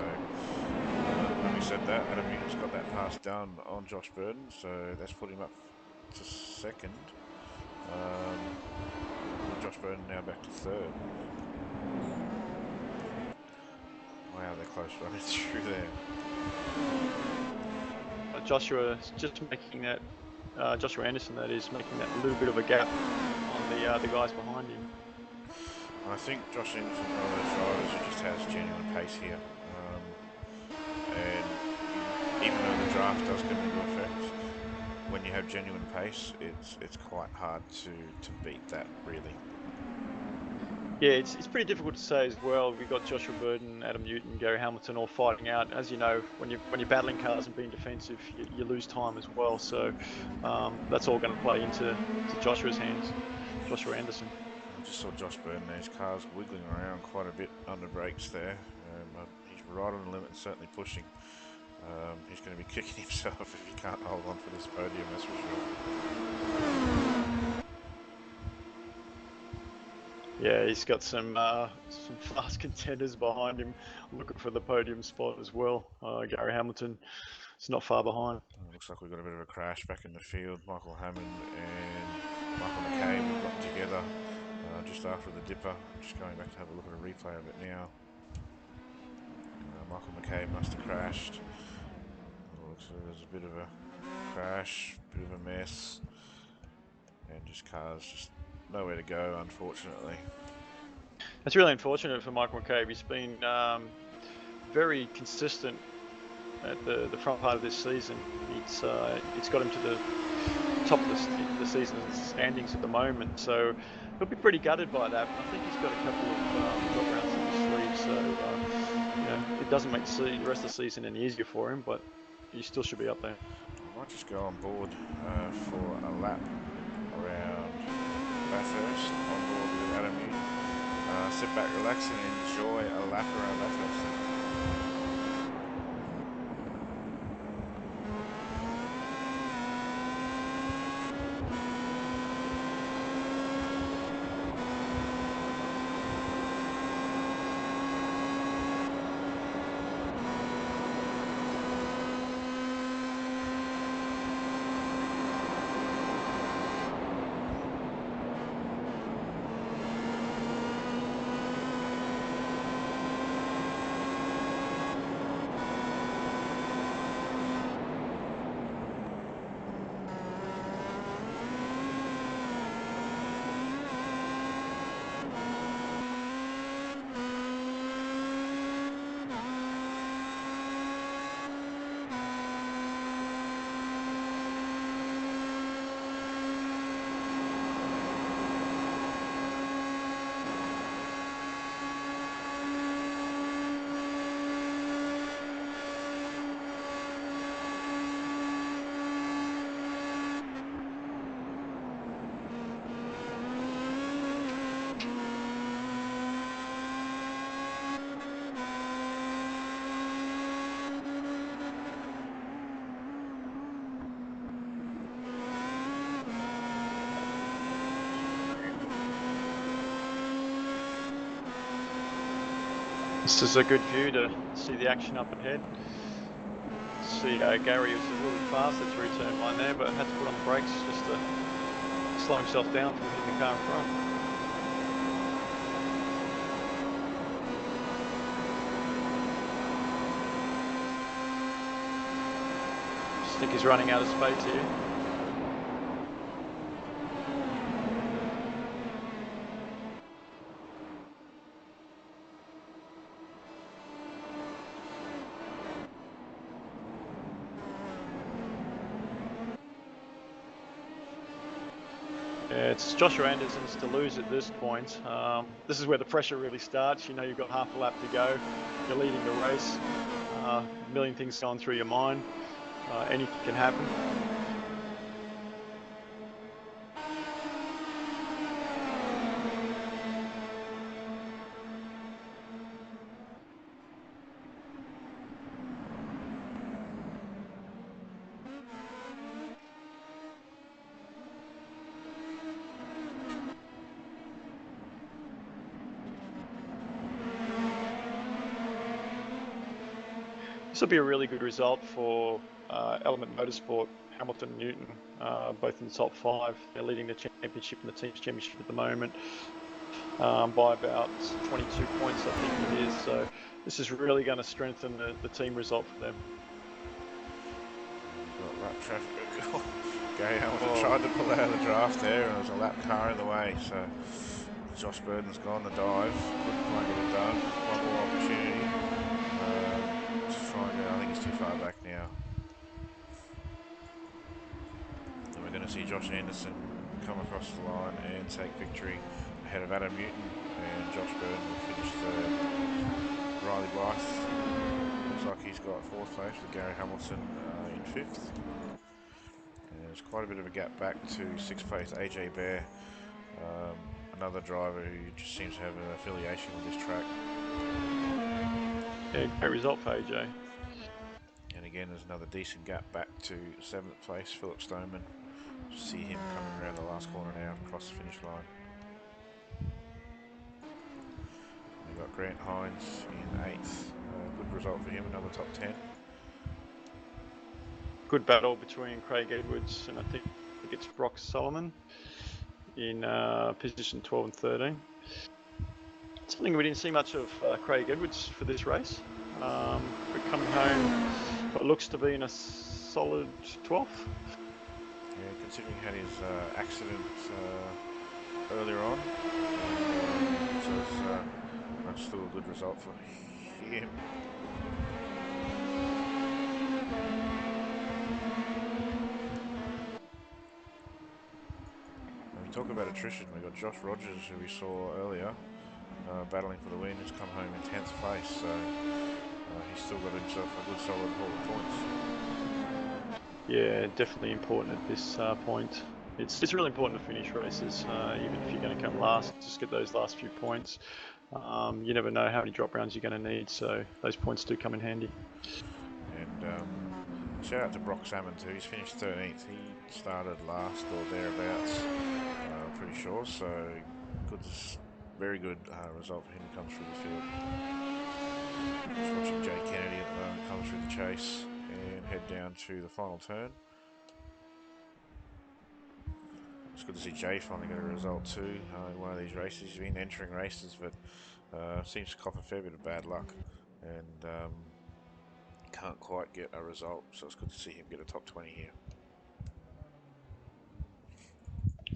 having said that, Adam Newton's got that pass done on Josh Burton, so that's put him up to second. Josh Burton now back to third. Wow, they're close running through there. Joshua's just making that, Joshua Anderson that is, making that little bit of a gap on the guys behind him. I think Josh Anderson's one of those drivers who just has genuine pace here. even though the draft does come into effect, when you have genuine pace, it's quite hard to beat that really. Yeah, it's pretty difficult to say as well. We've got Joshua Burton, Adam Newton, Gary Hamilton all fighting out. As you know, when you're battling cars and being defensive, you lose time as well. So that's all going to play into Joshua's hands, Joshua Anderson. I just saw Josh Burton there. His car's wiggling around quite a bit under brakes there. He's right on the limit, certainly pushing. He's going to be kicking himself if he can't hold on for this podium, that's for sure. Yeah, he's got some fast contenders behind him looking for the podium spot as well. Gary Hamilton is not far behind. Looks like we've got a bit of a crash back in the field. Michael Hammond and Michael McCabe have gotten together just after the dipper. I'm just going back to have a look at a replay of it now. Michael McCabe must have crashed. Looks like there's a bit of a crash, bit of a mess, and just cars just nowhere to go, unfortunately. It's really unfortunate for Michael McCabe. He's been very consistent at the front part of this season. It's got him to the top of the season's standings at the moment, so he'll be pretty gutted by that. But I think he's got a couple of job rounds in his sleeve, so it doesn't make the rest of the season any easier for him, but he still should be up there. I might just go on board for a lap around Bathurst, on board with Adam Newton. Sit back, relax, and enjoy a lap around Bathurst. This is a good view to see the action up ahead. See Gary was really fast at through turn one there, but had to put on the brakes just to slow himself down from hitting the car in front. I think he's running out of space here. It's Joshua Anderson's to lose at this point. This is where the pressure really starts. You know you've got half a lap to go. You're leading the race. A million things going through your mind. Anything can happen. This will be a really good result for Element Motorsport, Hamilton and Newton, both in the top 5. They're leading the championship and the team's championship at the moment by about 22 points, I think it is. So this is really going to strengthen the team result for them. Got lap traffic. Gary Hamilton tried to pull out of the draft there, and there was a lap car in the way. So Josh Burton's gone the dive. Couldn't quite get it done. One more opportunity. I think he's too far back now. we're going to see Josh Anderson come across the line and take victory ahead of Adam Newton, and Josh Burton will finish third. Riley Blythe looks like he's got fourth place with Gary Hamilton in fifth. And there's quite a bit of a gap back to sixth place AJ Bear, another driver who just seems to have an affiliation with this track. Yeah, great result for AJ. And again, there's another decent gap back to seventh place, Philip Stoneman. See him coming around the last corner now across the finish line. We've got Grant Hines in eighth. Good result for him, another top 10. Good battle between Craig Edwards and I think it's Brock Solomon in position 12 and 13. Something we didn't see much of Craig Edwards for this race. But coming home, what looks to be in a solid 12th. Yeah, considering he had his accident earlier on, so it's still a good result for him. When we talk about attrition, we got Josh Rogers, who we saw earlier, battling for the win. He's come home in 10th place, so he's still got himself a good solid haul of points. Yeah, definitely important at this point. It's really important to finish races, even if you're going to come last. Just get those last few points. You never know how many drop rounds you're going to need, so those points do come in handy. And shout out to Brock Salmon too. He's finished 13th. He started last or thereabouts, I'm pretty sure. So good, very good result for him to come through the field. Just watching Jay Kennedy at the moment come through the chase and head down to the final turn. It's good to see Jay finally get a result too in one of these races. He's been entering races, but seems to cop a fair bit of bad luck and can't quite get a result. So it's good to see him get a top 20 here.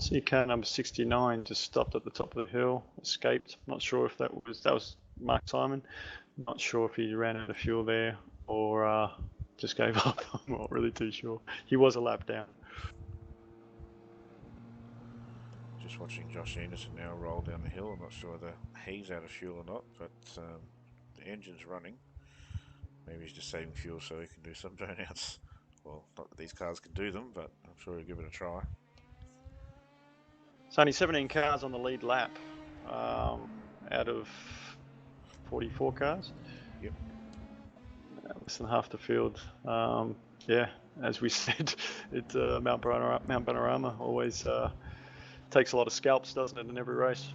See car number 69 just stopped at the top of the hill, escaped. Not sure if that was Mark Simon. Not sure if he ran out of fuel there or just gave up. I'm not really too sure. He was a lap down. Just watching Josh Anderson now roll down the hill. I'm not sure whether he's out of fuel or not, but the engine's running. Maybe he's just saving fuel so he can do some burnouts. Well, not that these cars can do them, but I'm sure he'll give it a try. It's only 17 cars on the lead lap out of 44 cars. Yep. Less than half the field. Yeah, as we said, Mount Panorama always takes a lot of scalps, doesn't it, in every race?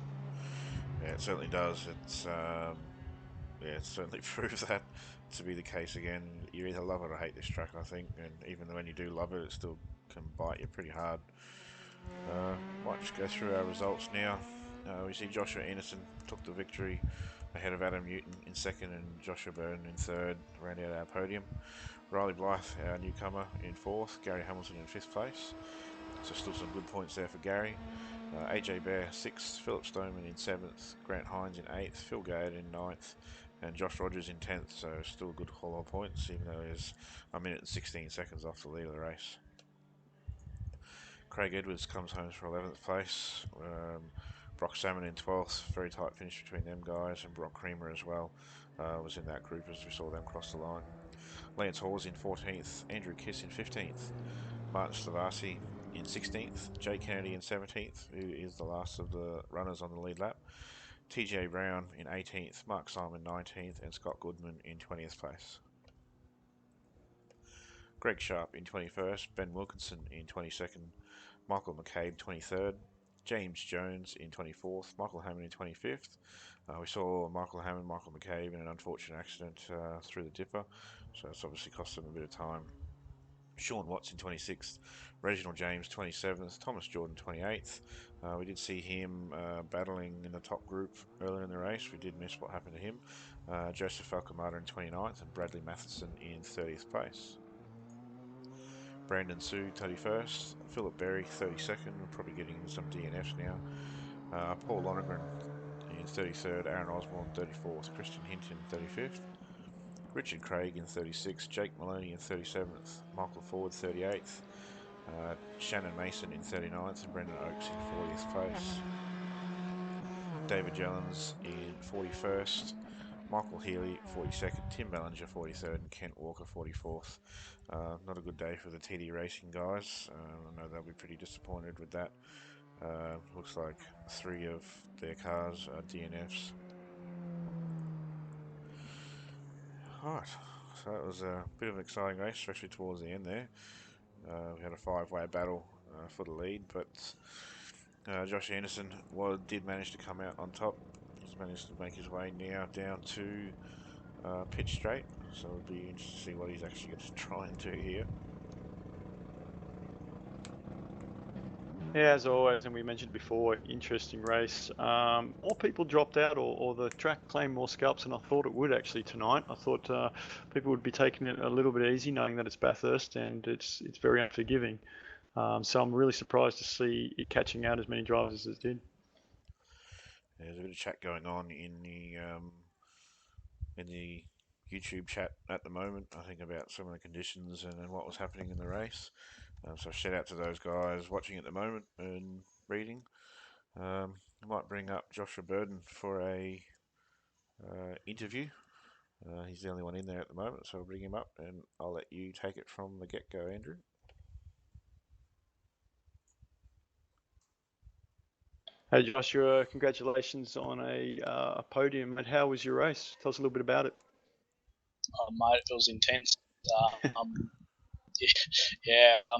Yeah, it certainly does. It's certainly proved that to be the case again. You either love it or hate this track, I think, and even when you do love it, it still can bite you pretty hard. Might just go through our results now. We see Joshua Anderson took the victory ahead of Adam Newton in second and Joshua Burton in third, rounding out our podium. Riley Blythe, our newcomer, in fourth. Gary Hamilton in fifth place. So still some good points there for Gary. AJ Bear sixth, Philip Stoneman in seventh, Grant Hines in eighth, Phil Gade in ninth, and Josh Rogers in 10th. So still a good haul of points, even though he's a minute and 16 seconds off the lead of the race. Craig Edwards comes home for 11th place. Brock Salmon in 12th, very tight finish between them guys, and Brock Creamer as well was in that group as we saw them cross the line. Lance Hawes in 14th, Andrew Kiss in 15th, Martin Stavasi in 16th, Jay Kennedy in 17th, who is the last of the runners on the lead lap, TJ Brown in 18th, Mark Simon 19th, and Scott Goodman in 20th place. Greg Sharp in 21st, Ben Wilkinson in 22nd, Michael McCabe 23rd, James Jones in 24th, Michael Hammond in 25th. We saw Michael Hammond, Michael McCabe in an unfortunate accident through the dipper, so it's obviously cost them a bit of time. Sean Watts in 26th, Reginald James 27th, Thomas Jordan 28th. We did see him battling in the top group earlier in the race. We did miss what happened to him. Joseph Falcomata in 29th and Bradley Matheson in 30th place. Brandon Sue 31st, Philip Berry 32nd. We're probably getting into some DNFs now. Paul Lonergan in 33rd, Aaron Osborne 34th, Christian Hinton 35th. Richard Craig in 36th, Jake Maloney in 37th, Michael Ford 38th, Shannon Mason in 39th and Brendan Oakes in 40th place. David Jellens in 41st. Michael Healy 42nd. Tim Ballinger 43rd. And Kent Walker 44th. Not a good day for the TD Racing guys. I know they'll be pretty disappointed with that. Looks like 3 of their cars are DNFs. Alright, so it was a bit of an exciting race, especially towards the end there. We had a 5-way battle for the lead, but Josh Anderson did manage to come out on top. He's managed to make his way now down to pitch straight, so it'll be interesting to see what he's actually going to try and do here. Yeah, as always, and we mentioned before, interesting race. More people dropped out, or the track claimed more scalps than I thought it would actually tonight. I thought people would be taking it a little bit easy, knowing that it's Bathurst and it's very unforgiving. So I'm really surprised to see it catching out as many drivers as it did. There's a bit of chat going on in the YouTube chat at the moment, I think, about some of the conditions and what was happening in the race. So shout out to those guys watching at the moment and reading. I might bring up Joshua Burden for a interview. He's the only one in there at the moment, so I'll bring him up and I'll let you take it from the get-go, Andrew. Hey Joshua, congratulations on a podium. And how was your race? Tell us a little bit about it. Mate, it was intense. Yeah, a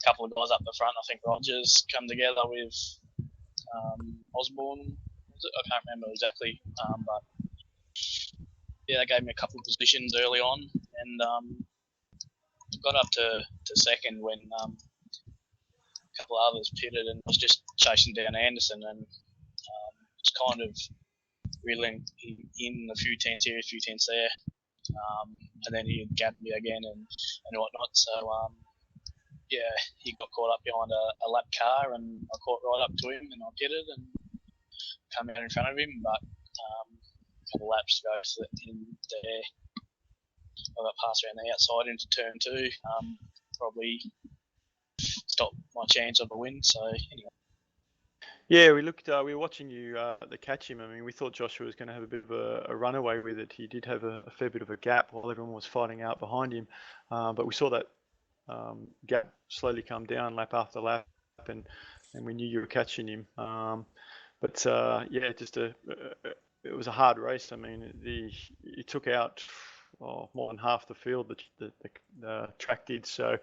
couple of guys up the front. I think Rogers come together with Osborne. I can't remember exactly, but yeah, they gave me a couple of positions early on, and got up to second when a couple of others pitted, and was just chasing down Anderson, and was kind of reeling in a few tenths here, a few tenths there, and then he gapped me again and whatnot. So yeah, he got caught up behind a lap car, and I caught right up to him, and I pitted and come out in front of him, but a couple of laps to go so in there. I got passed around the outside into turn 2, probably stopped my chance of a win. So anyway. Yeah, we were watching you catch him. I mean, we thought Joshua was going to have a bit of a runaway with it. He did have a fair bit of a gap while everyone was fighting out behind him. But we saw that gap slowly come down lap after lap, and we knew you were catching him. But yeah, it was a hard race. I mean, he took out more than half the field that the track did. So,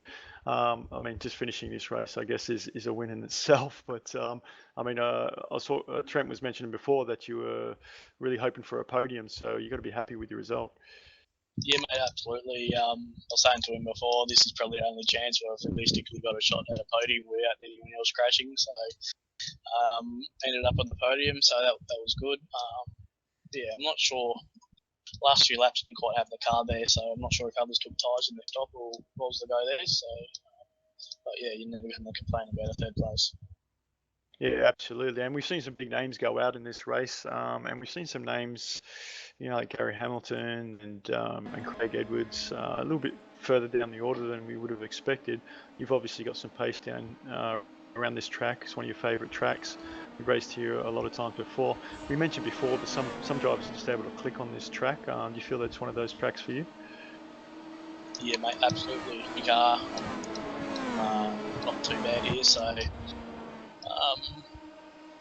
I mean, just finishing this race, I guess, is a win in itself. But I mean, I saw Trent was mentioning before that you were really hoping for a podium, so you got to be happy with your result. Yeah, mate, absolutely. I was saying to him before, this is probably the only chance where I've realistically got a shot at a podium without anyone else crashing. So ended up on the podium, so that was good. Yeah, I'm not sure. Last few laps didn't quite have the car there, so I'm not sure if others took tyres in the top or what was the go there. So, but yeah, you're never going to complain about a third place. Yeah, absolutely. And we've seen some big names go out in this race, and we've seen some names, like Gary Hamilton and Craig Edwards, a little bit further down the order than we would have expected. You've obviously got some pace down around this track. It's one of your favourite tracks. We've raced here a lot of times before. We mentioned before that some drivers are just able to click on this track. Do you feel that's one of those tracks for you? Yeah, mate, absolutely. Big car, not too bad here, so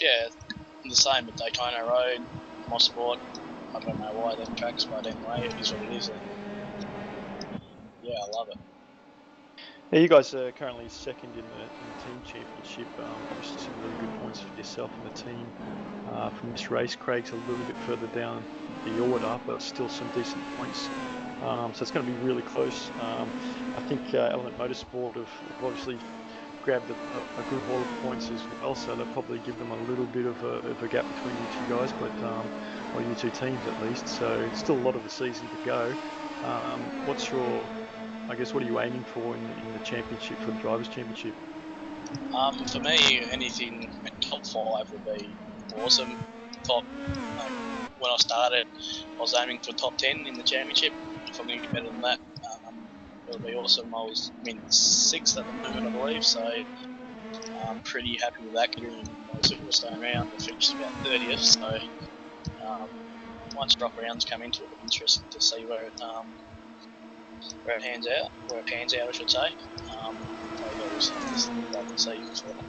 yeah, the same with Daytona Road, Mosport. I don't know why them tracks, but anyway, it is what it is. And yeah, I love it. Yeah, you guys are currently second in the team championship. Obviously, some really good points for yourself and the team from this race. Craig's a little bit further down the order, but still some decent points. So it's going to be really close. I think Element Motorsport have obviously grabbed a good haul of points as well, so they'll probably give them a little bit of a gap between you two guys, but or you two teams at least. So it's still a lot of the season to go. What are you aiming for in the championship, for the Drivers' Championship? For me, anything top 5 would be awesome. When I started, I was aiming for top 10 in the championship. If I'm going to get better than that, it'll be awesome. I was in 6th at the moment, I believe, so I'm pretty happy with that considering most people were staying around. I finished about 30th, so once drop rounds come into it, it'll be interesting to see where it pans out, I should say. Obviously have to wait and see for that.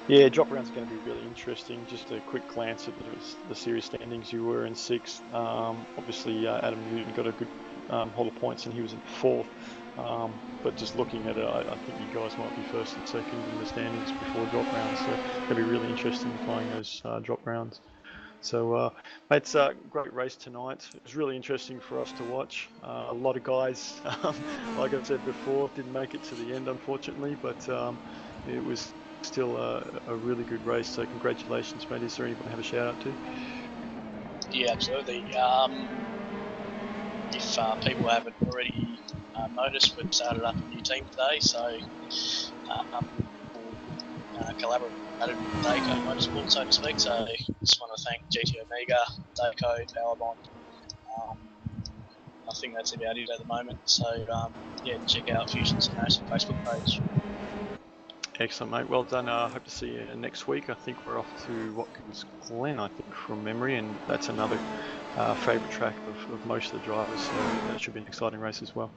Yeah, drop rounds are going to be really interesting. Just a quick glance at the series standings. You were in 6th. Obviously, Adam Newton got a good haul of points, and he was in 4th. But just looking at it, I think you guys might be 1st and 2nd in the standings before drop rounds. So it'll be really interesting playing those drop rounds. So, mate, it's a great race tonight. It was really interesting for us to watch. A lot of guys, like I said before, didn't make it to the end, unfortunately, but it was still a really good race. So, congratulations, mate. Is there anyone to have a shout out to? Yeah, absolutely. If people haven't already noticed, we've started up a new team today, so collaborated with Daco Motorsport, so to speak. So just want to thank GT Omega, Daco, Powerbond. I think that's about it at the moment. So yeah, check out Fusions and Racing Facebook page. Excellent, mate. Well done. I hope to see you next week. I think we're off to Watkins Glen, I think, from memory, and that's another favourite track of most of the drivers, so that should be an exciting race as well.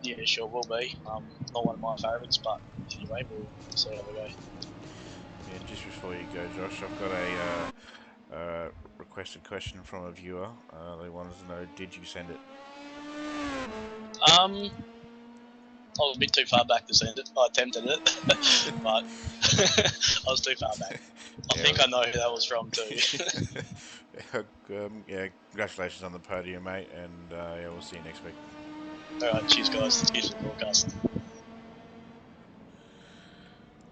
Yeah, sure will be. Not one of my favourites, but anyway, we'll see how we go. Yeah, just before you go, Josh, I've got a requested question from a viewer. They wanted to know, did you send it? I was a bit too far back to send it. I attempted it, but I was too far back. I think I know who that was from too. Yeah, congratulations on the podium, mate, and yeah, we'll see you next week. Alright, cheers guys. Cheers for the broadcast.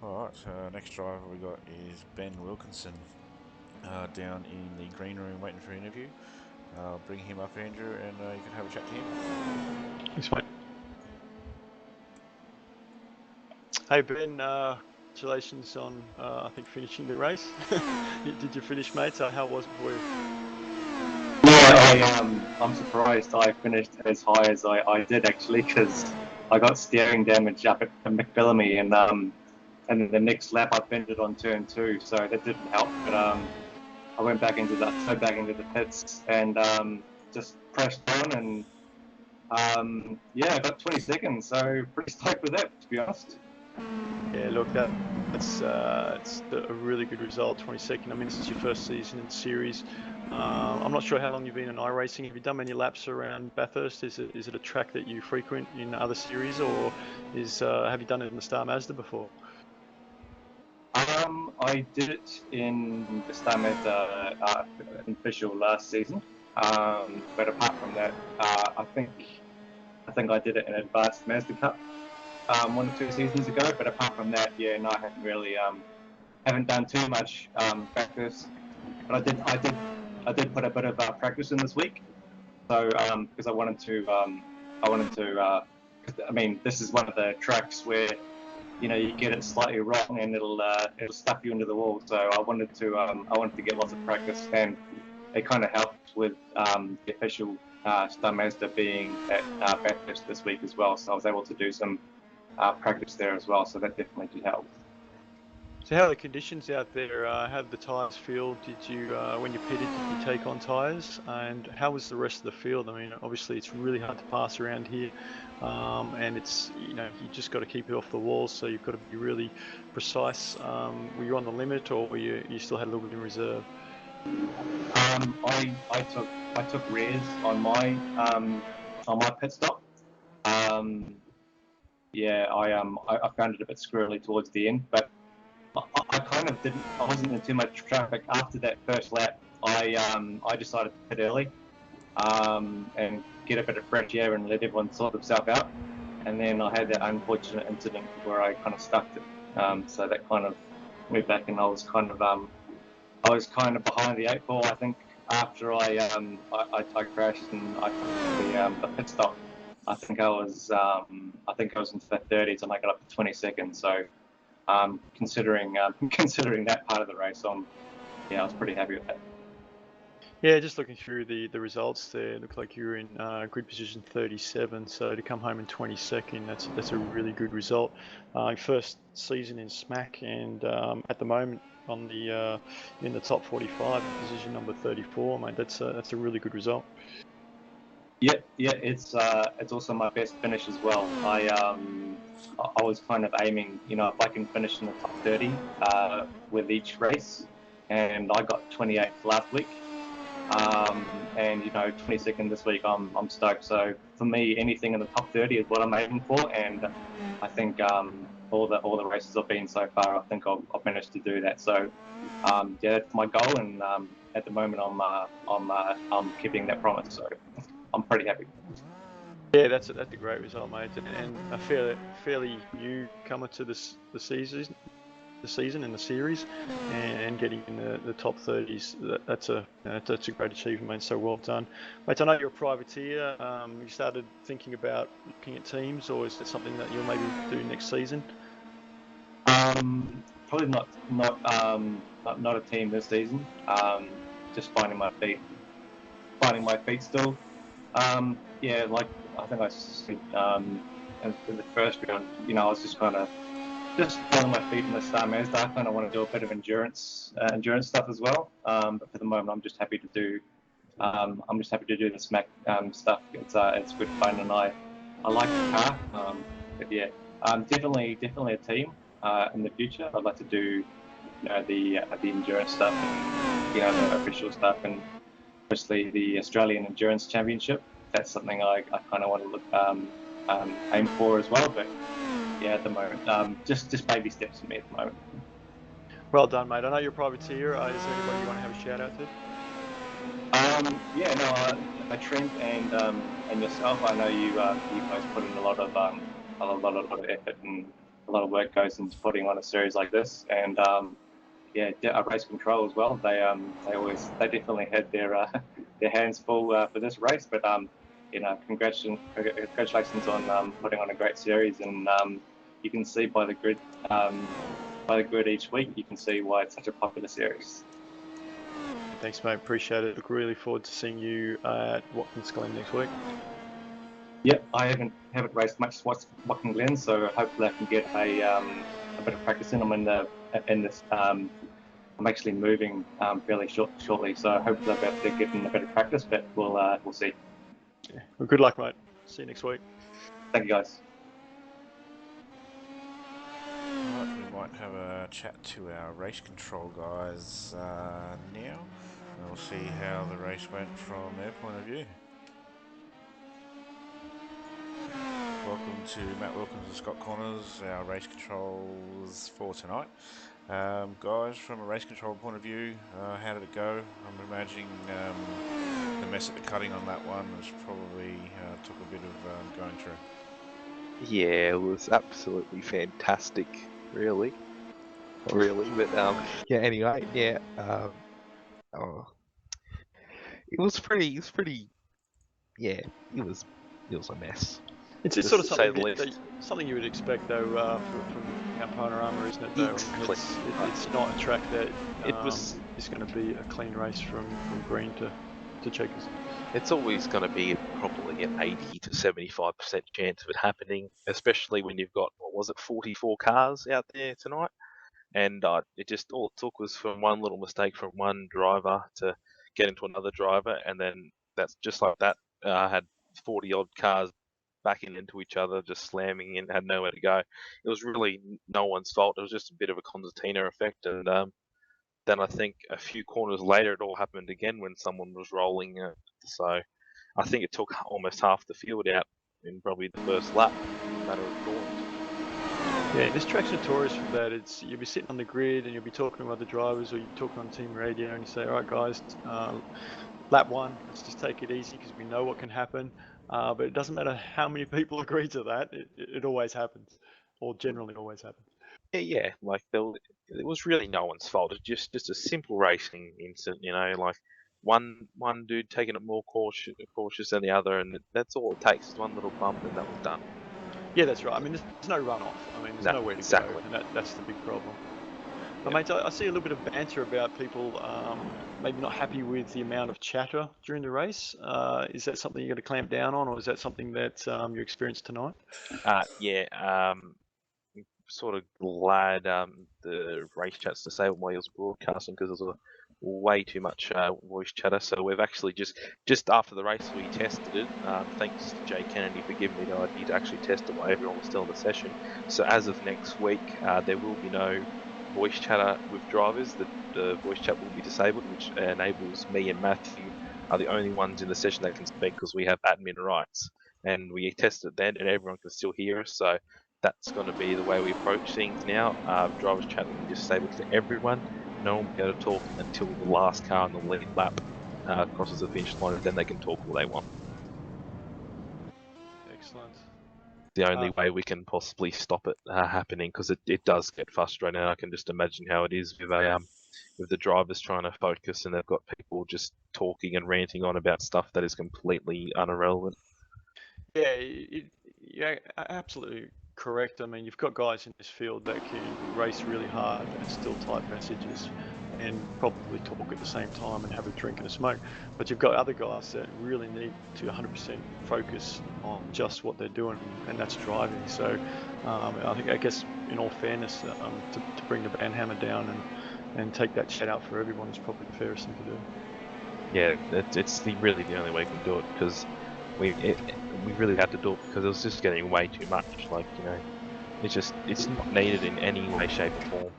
Alright, next driver we got is Ben Wilkinson down in the green room waiting for an interview. I'll bring him up, Andrew, and you can have a chat to him. Thanks, mate. Hey, Ben, congratulations on, I think, finishing the race. Did you finish, mate? So how was it for you? Yeah, I'm surprised I finished as high as I did, actually, because I got steering damage up at McBellamy, and the next lap I bended on turn 2, so that didn't help. But I went back into the pits and just crashed on, and yeah, I got 20 seconds, so pretty stoked with that, to be honest. Yeah, look, it's a really good result, 22nd. I mean, this is your first season in the series. I'm not sure how long you've been in iRacing. Have you done many laps around Bathurst? Is it a track that you frequent in other series, or have you done it in the Star Mazda before? I did it in the Star Mazda official last season, but apart from that, I think I did it in Advanced Mazda Cup 1 or 2 seasons ago. But apart from that, yeah, no, I haven't really haven't done too much Bathurst. But I did put a bit of practice in this week. So because I wanted to, I mean, this is one of the tracks where you get it slightly wrong and it'll stuff you into the wall. So I wanted to get lots of practice, and it kind of helped with the official Star Mazda being at Bathurst this week as well. So I was able to do some practice there as well. So that definitely did help. So how are the conditions out there? How did the tyres feel? Did you, when you pitted, did you take on tyres? And how was the rest of the field? I mean, obviously it's really hard to pass around here, and it's you just got to keep it off the walls. So you've got to be really precise. Were you on the limit, or were you still had a little bit in reserve? I took rears on my pit stop. Yeah, I found it a bit squirrely towards the end, but I kind of didn't. I wasn't in too much traffic after that first lap. I decided to pit early, and get a bit of fresh air and let everyone sort themselves out. And then I had that unfortunate incident where I kind of stuffed it. So that kind of went back, and I was kind of behind the 8 ball. I think after I crashed and I took the pit stop. I think I was into the 30s, and I got up to 20 seconds. So considering that part of the race, I was pretty happy with that. Yeah, just looking through the results there, it looked like you were in grid position 37. So to come home in 22nd, that's a really good result. First season in SMAC, and at the moment on the in the top 45, in position number 34, mate. That's a really good result. Yeah, it's also my best finish as well. I was kind of aiming, if I can finish in the top 30 with each race, and I got 28th last week. And 22nd this week, I'm stoked. So for me, anything in the top 30 is what I'm aiming for, and I think all the races I've been so far, I think I've managed to do that. So yeah, that's my goal, and at the moment I'm keeping that promise. So I'm pretty happy. Yeah, that's a great result, mate, and a fairly newcomer to the season and the series, and getting in the top 30s. That's a great achievement, mate. So well done, mate. I know you're a privateer. You started thinking about looking at teams, or is that something that you'll maybe do next season? Probably not a team this season. Just finding my feet still. Yeah, like I think I said in the first round, I was just kind of just finding my feet in the Star Mazda. I kind of want to do a bit of endurance stuff as well. But for the moment, I'm just happy to do the SMAC stuff. It's good fun, and I like the car. But yeah, definitely a team in the future. I'd like to do the endurance stuff, and the official stuff, and obviously the Australian Endurance Championship. That's something I kind of want to look aim for as well. But yeah, at the moment, just baby steps for me at the moment. Well done, mate. I know you're a privateer. Is there anybody you want to have a shout out to? Yeah, no, Trent and yourself. I know you guys put in a lot of effort, and a lot of work goes into putting on a series like this. And yeah, race control as well. They definitely had their hands full for this race. But congratulations on putting on a great series. And you can see by the grid each week, you can see why it's such a popular series. Thanks, mate. Appreciate it. Look, really forward to seeing you at Watkins Glen next week. Yep, I haven't raced much Watkins Glen, so hopefully I can get a bit of practice in. I'm actually moving fairly shortly, so hopefully I'll be able to get in a bit of practice. But we'll see. Yeah. Well, good luck, mate. See you next week. Thank you, guys. Alright, we might have a chat to our race control guys now, and we'll see how the race went from their point of view. Welcome to Matt Wilkins and Scott Connors, our race controls for tonight. Guys, from a race control point of view, how did it go? I'm imagining the mess at the cutting on that one was probably took a bit of going through. Yeah, it was absolutely fantastic, really. Not really, but yeah. Anyway, yeah. Oh, it was pretty. Yeah, it was a mess. It's Just sort of to say something the least. something you would expect, though, from Mount Panorama, isn't it? Though Exactly. it's not a track that It was. is going to be a clean race from green to checkers. It's always going to be probably an 80 to 75% chance of it happening, especially when you've got, what was it, 44 cars out there tonight. And it just all it took was from one little mistake from one driver to get into another driver, and then that's just like that. Had 40 odd cars backing into each other, just slamming in, had nowhere to go. It was really no one's fault. It was just a bit of a concertina effect, and then I think a few corners later it all happened again when someone was rolling. So I think it took almost half the field out in probably the first lap, in a matter of corners. Yeah, this track's notorious for that. It's you'll be sitting on the grid and you'll be talking to other drivers, or you're talking on team radio, and you say, "All right, guys, lap one, let's just take it easy because we know what can happen." But it doesn't matter how many people agree to that; it always happens, or generally always happens. Yeah, like it was really no one's fault. It's just a simple racing incident, like one dude taking it more cautious than the other, and that's all it takes is one little bump, and that was done. Yeah, that's right. I mean, there's no runoff. I mean, there's No, nowhere to exactly. go, and that's the big problem. But mate, I see a little bit of banter about people maybe not happy with the amount of chatter during the race. Is that something you're going to clamp down on, or is that something that you experienced tonight? Sort of glad the race chat's disabled while he was broadcasting because there was way too much voice chatter. So we've actually just after the race we tested it. Thanks to Jay Kennedy for giving me the idea to actually test it while everyone was still in the session. So as of next week, there will be no voice chatter with drivers. The voice chat will be disabled, which enables me and Matthew are the only ones in the session that can speak because we have admin rights. And we tested it then, and everyone can still hear us. So that's going to be the way we approach things now. Drivers chat will be disabled for everyone. No one will be able to talk until the last car on the lead lap crosses the finish line, and then they can talk all they want. Excellent. The only way we can possibly stop it happening, because it does get frustrating. I can just imagine how it is with the drivers trying to focus and they've got people just talking and ranting on about stuff that is completely irrelevant. Yeah, yeah, absolutely correct. I mean, you've got guys in this field that can race really hard and still type messages and probably talk at the same time and have a drink and a smoke. But you've got other guys that really need to 100% focus on just what they're doing, and that's driving. So I guess in all fairness, to bring the band hammer down and take that chat out for everyone is probably the fairest thing to do. Yeah, it's really the only way we can do it, because we really had to do it because it was just getting way too much. Like, it's not needed in any way, shape or form.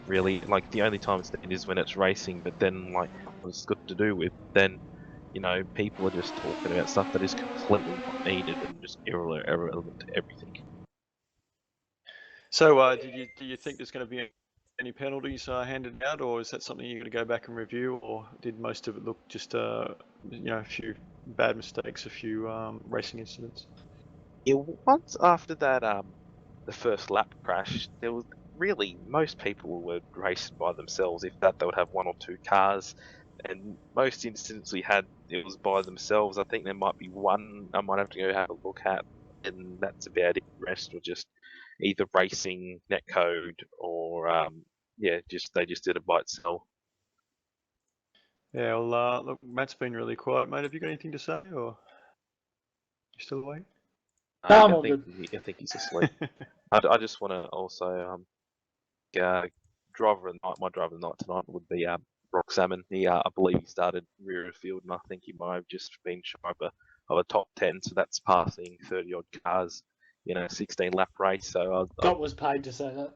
Really, like the only time it's needed is when it's racing. But then, like, what it's got to do with, then people are just talking about stuff that is completely not needed and just irrelevant to everything. So, do you think there's going to be any penalties handed out, or is that something you're going to go back and review, or did most of it look just a few bad mistakes, a few racing incidents? Yeah, once after that, the first lap crash, there was really most people were racing by themselves. If that, they would have one or two cars, and most incidents we had, it was by themselves. I think there might be one I might have to go have a look at, and that's about it. The rest were just either racing netcode or they just did it by itself. Yeah, well, look, Matt's been really quiet, mate. Have you got anything to say, or you still awake? No, I'm all good. I think he's asleep. I just want to also driver of the night. My driver of the night tonight would be Rock Salmon. I believe he started rear of field, and I think he might have just been shy of a top 10. So that's passing 30 odd cars in a 16 lap race. So Scott was paid to say that.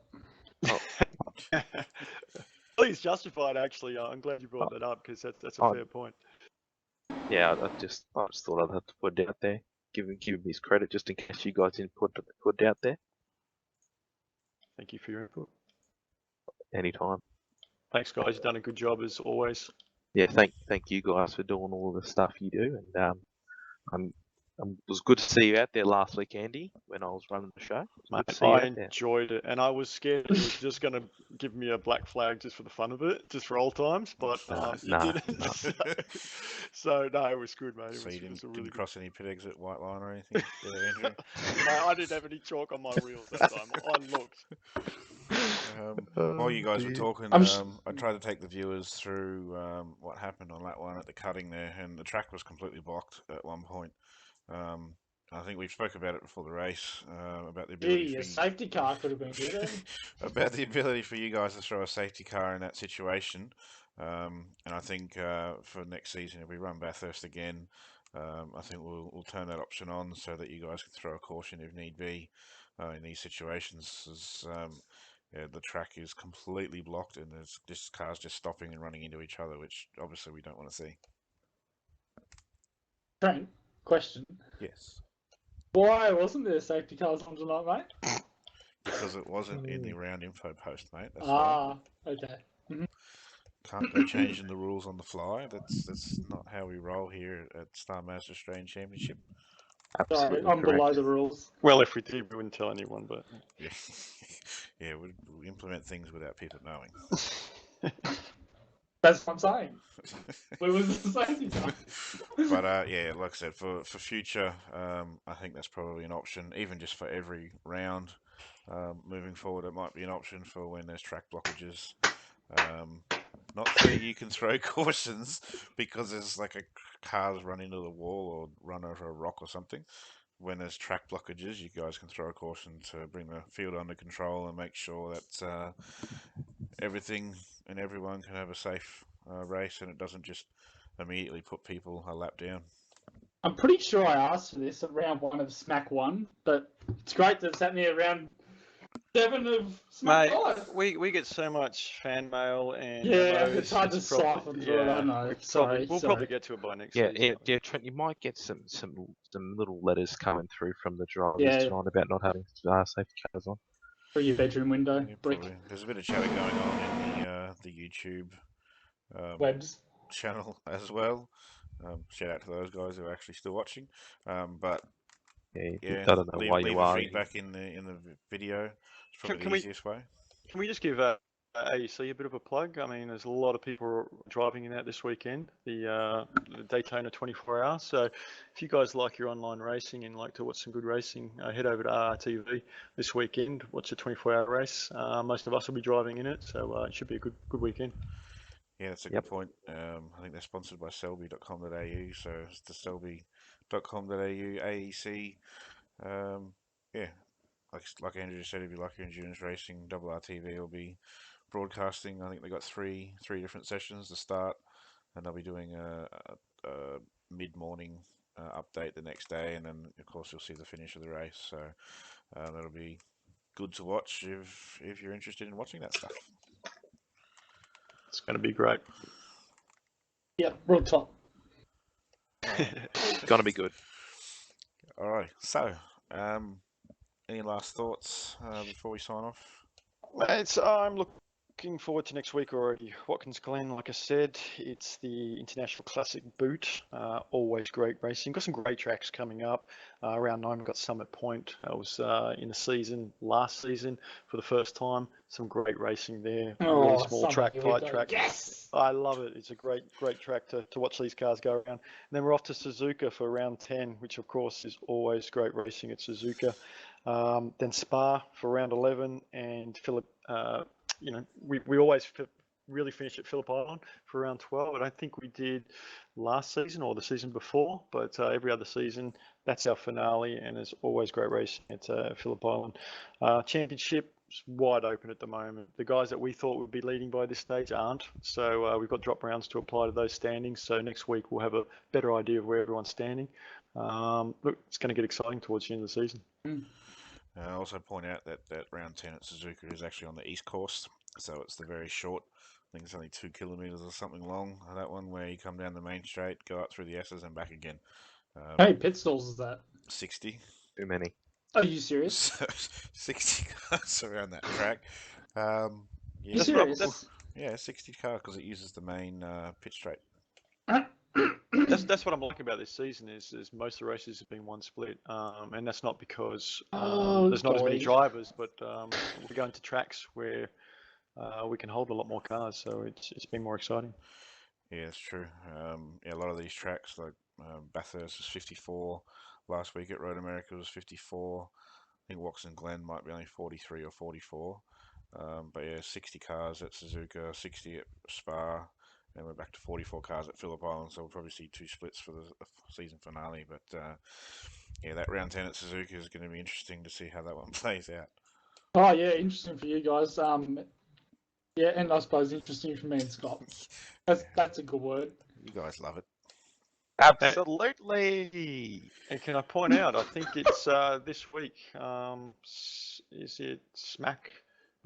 Please justify it. Actually, I'm glad you brought that up because that's a fair point. Yeah, I just thought I'd have to put it out there, give him his credit, just in case you guys didn't put it out there. Thank you for your input. Anytime. Thanks, guys. You've done a good job as always. Yeah, thank you guys for doing all the stuff you do, and it was good to see you out there last week, Andy, when I was running the show. Mate, I enjoyed it, and I was scared it was just going to give me a black flag just for the fun of it, just for old times, but it didn't. No. So, no, it was good, mate. So you didn't really cross any pit exit white line or anything there, Andrew? Mate, I didn't have any chalk on my wheels that time. I looked. While you guys were talking, I tried to take the viewers through what happened on lap 1 at the cutting there, and the track was completely blocked at one point. I think we spoke about it before the race, about the ability a safety car could have been good. about the ability for you guys to throw a safety car in that situation. And I think for next season, if we run Bathurst again, I think we'll turn that option on so that you guys can throw a caution if need be in these situations. As, the track is completely blocked and there's just cars just stopping and running into each other, which obviously we don't want to see. Trent, question. Yes. Why wasn't there safety cars on tonight, mate? Because it wasn't in the round info post, mate. That's okay. Mm-hmm. Can't go changing the rules on the fly. That's not how we roll here at Star Master Australian Championship. Absolutely Sorry, I'm correct. below the rules. Well, if we did, we wouldn't tell anyone, but... Yeah, yeah, we implement things without people knowing. That's what I'm saying. Where was the safety car? But yeah, like I said, for future, I think that's probably an option, even just for every round. moving forward, it might be an option for when there's track blockages. Not that you can throw cautions because there's like a car's run into the wall or run over a rock or something. When there's track blockages, you guys can throw a caution to bring the field under control and make sure that everything and everyone can have a safe race and it doesn't just immediately put people a lap down. I'm pretty sure I asked for this at round 1 of SMAC 1, but it's great that it's happening at round 7 of SMAC Mate, 5. we get so much fan mail and Yeah, memos, it's hard to siphon through it, I know. We'll probably get to it by next season. Yeah, Trent, you might get some little letters coming through from the drivers Yeah. tonight about not having safety cars on. Through your bedroom window, Yeah, brick. probably. There's a bit of chatter going on in the YouTube Webs. channel as well. Shout out to those guys who are actually still watching. But I don't know why leave you a are. feedback in the video. It's probably Can the we- easiest way. Can we just give AEC a bit of a plug? I mean, there's a lot of people driving in that this weekend, the Daytona 24 hours. So if you guys like your online racing and like to watch some good racing, head over to RRTV this weekend, watch a 24-hour race. Most of us will be driving in it, so it should be a good weekend. Yeah, that's a good point. I think they're sponsored by Selby.com.au, so it's the Selby.com.au AEC. Yeah, like Andrew said, if you like your endurance racing, RRTV will be broadcasting. I think they got three different sessions to start, and they'll be doing a mid-morning update the next day, and then of course you'll see the finish of the race. So that'll be good to watch if you're interested in watching that stuff. It's going to be great. Yep, real top. It's gonna be good. All right. So, any last thoughts before we sign off? Mate, I'm looking forward to next week already. Watkins Glen, like I said, it's the International Classic Boot. Always great racing. Got some great tracks coming up. Round 9, we've got Summit Point. I was in the season last season for the first time. Some great racing there. Really small track, tight track. Yes! I love it. It's a great track to watch these cars go around. And then we're off to Suzuka for round 10, which of course is always great racing at Suzuka. Then Spa for round 11, and Phillip. We always really finish at Phillip Island for round 12. I don't think we did last season or the season before, but every other season that's our finale, and it's always great racing at Phillip Island. Championship is wide open at the moment. The guys that we thought would be leading by this stage aren't, so we've got drop rounds to apply to those standings. So next week we'll have a better idea of where everyone's standing. Look, it's going to get exciting towards the end of the season. I also point out that round 10 at Suzuka is actually on the east course, so it's the very short. I think it's only 2 kilometres or something long. That one where you come down the main straight, go up through the S's and back again. How many pit stalls is that? 60. Too many. Are you serious? So, 60 cars around that track. Are you Yeah, serious? yeah, 60 cars because it uses the main pit straight. That's what I'm liking about this season is most of the races have been one split, and that's not because there's not as many drivers, but we're going to tracks where we can hold a lot more cars, so it's been more exciting. Yeah, it's true. A lot of these tracks, like Bathurst was 54 last week at Road America was 54. I think Watkins Glen might be only 43 or 44. But yeah, 60 cars at Suzuka, 60 at Spa, and we're back to 44 cars at Phillip Island. So we'll probably see 2 splits for the season finale. But yeah, that round 10 at Suzuka is going to be interesting to see how that one plays out. Oh yeah, interesting for you guys. Yeah, and I suppose interesting for me and Scott. That's a good word. You guys love it. Absolutely. And can I point out, I think it's this week. Is it SMAC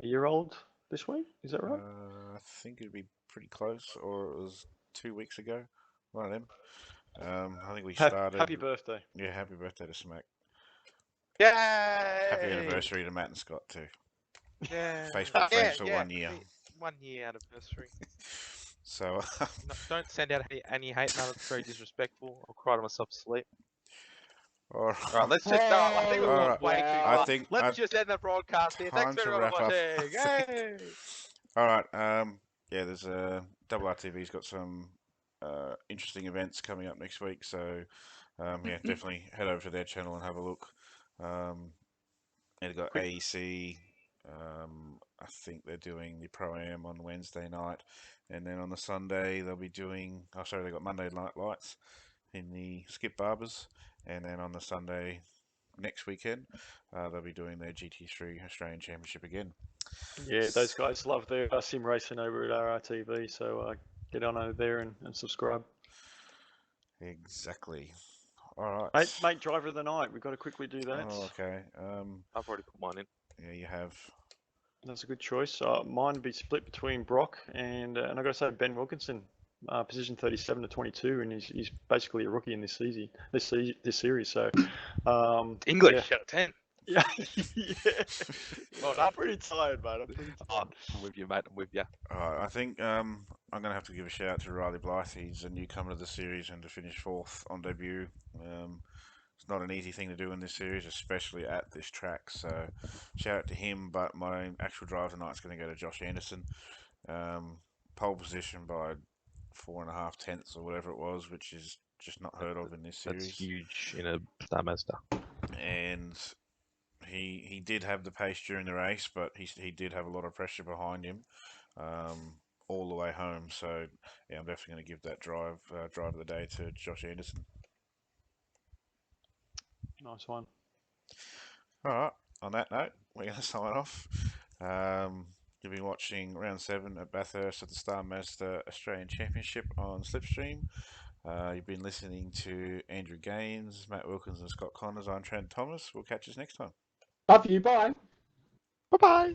a year old this week? Is that right? I think it'd be pretty close, or it was 2 weeks ago. One of them. I think we started. Happy birthday. Yeah, happy birthday to Smack. Yay! Happy anniversary to Matt and Scott too. Yeah. Facebook friends for 1 year. 1 year anniversary. So No, don't send out any hate mail. It's very disrespectful. I'll cry to myself to sleep. all right. Right, let's just. I think we've All gone right. way too I far. think Let's just end the broadcast here. time Thanks to very much wrap for up. watching. Yay! All right. Yeah, there's RRTV's got some interesting events coming up next week. So yeah, definitely head over to their channel and have a look. And they've got Quick. AEC. I think they're doing the Pro-Am on Wednesday night. And then on the Sunday, they'll be doing... Oh, sorry, they've got Monday Night Lights in the Skip Barbers. And then on the Sunday next weekend, they'll be doing their GT3 Australian Championship again. Yeah, those guys love their sim racing over at RRTV, so get on over there and subscribe. Exactly. All right. Mate, driver of the night. We've got to quickly do that. Oh, okay. I've already put mine in. Yeah, you have. That's a good choice. Mine would be split between Brock and I've got to say Ben Wilkinson, position 37 to 22, and he's basically a rookie in this series. So, English out of 10. yeah, yeah. Well, I'm pretty tired, mate. I'm pretty tired. I'm with you, mate. I'm with you. I think I'm going to have to give a shout out to Riley Blythe. He's a newcomer to the series and to finish fourth on debut. It's not an easy thing to do in this series, especially at this track. So shout out to him. But my actual drive tonight is going to go to Josh Anderson. Pole position by 4.5 tenths or whatever it was, which is just not heard of in this series. That's huge in a Star Mazda. And he did have the pace during the race, but he did have a lot of pressure behind him all the way home. So yeah, I'm definitely going to give that drive of the day to Josh Anderson. Nice one. All right. On that note, we're going to sign off. You've been watching round 7 at Bathurst at the Star Mazda Australian Championship on Slipstream. You've been listening to Andrew Gaines, Matt Wilkins, and Scott Connors. I'm Trent Thomas. We'll catch us next time. Love you. Bye. Bye bye.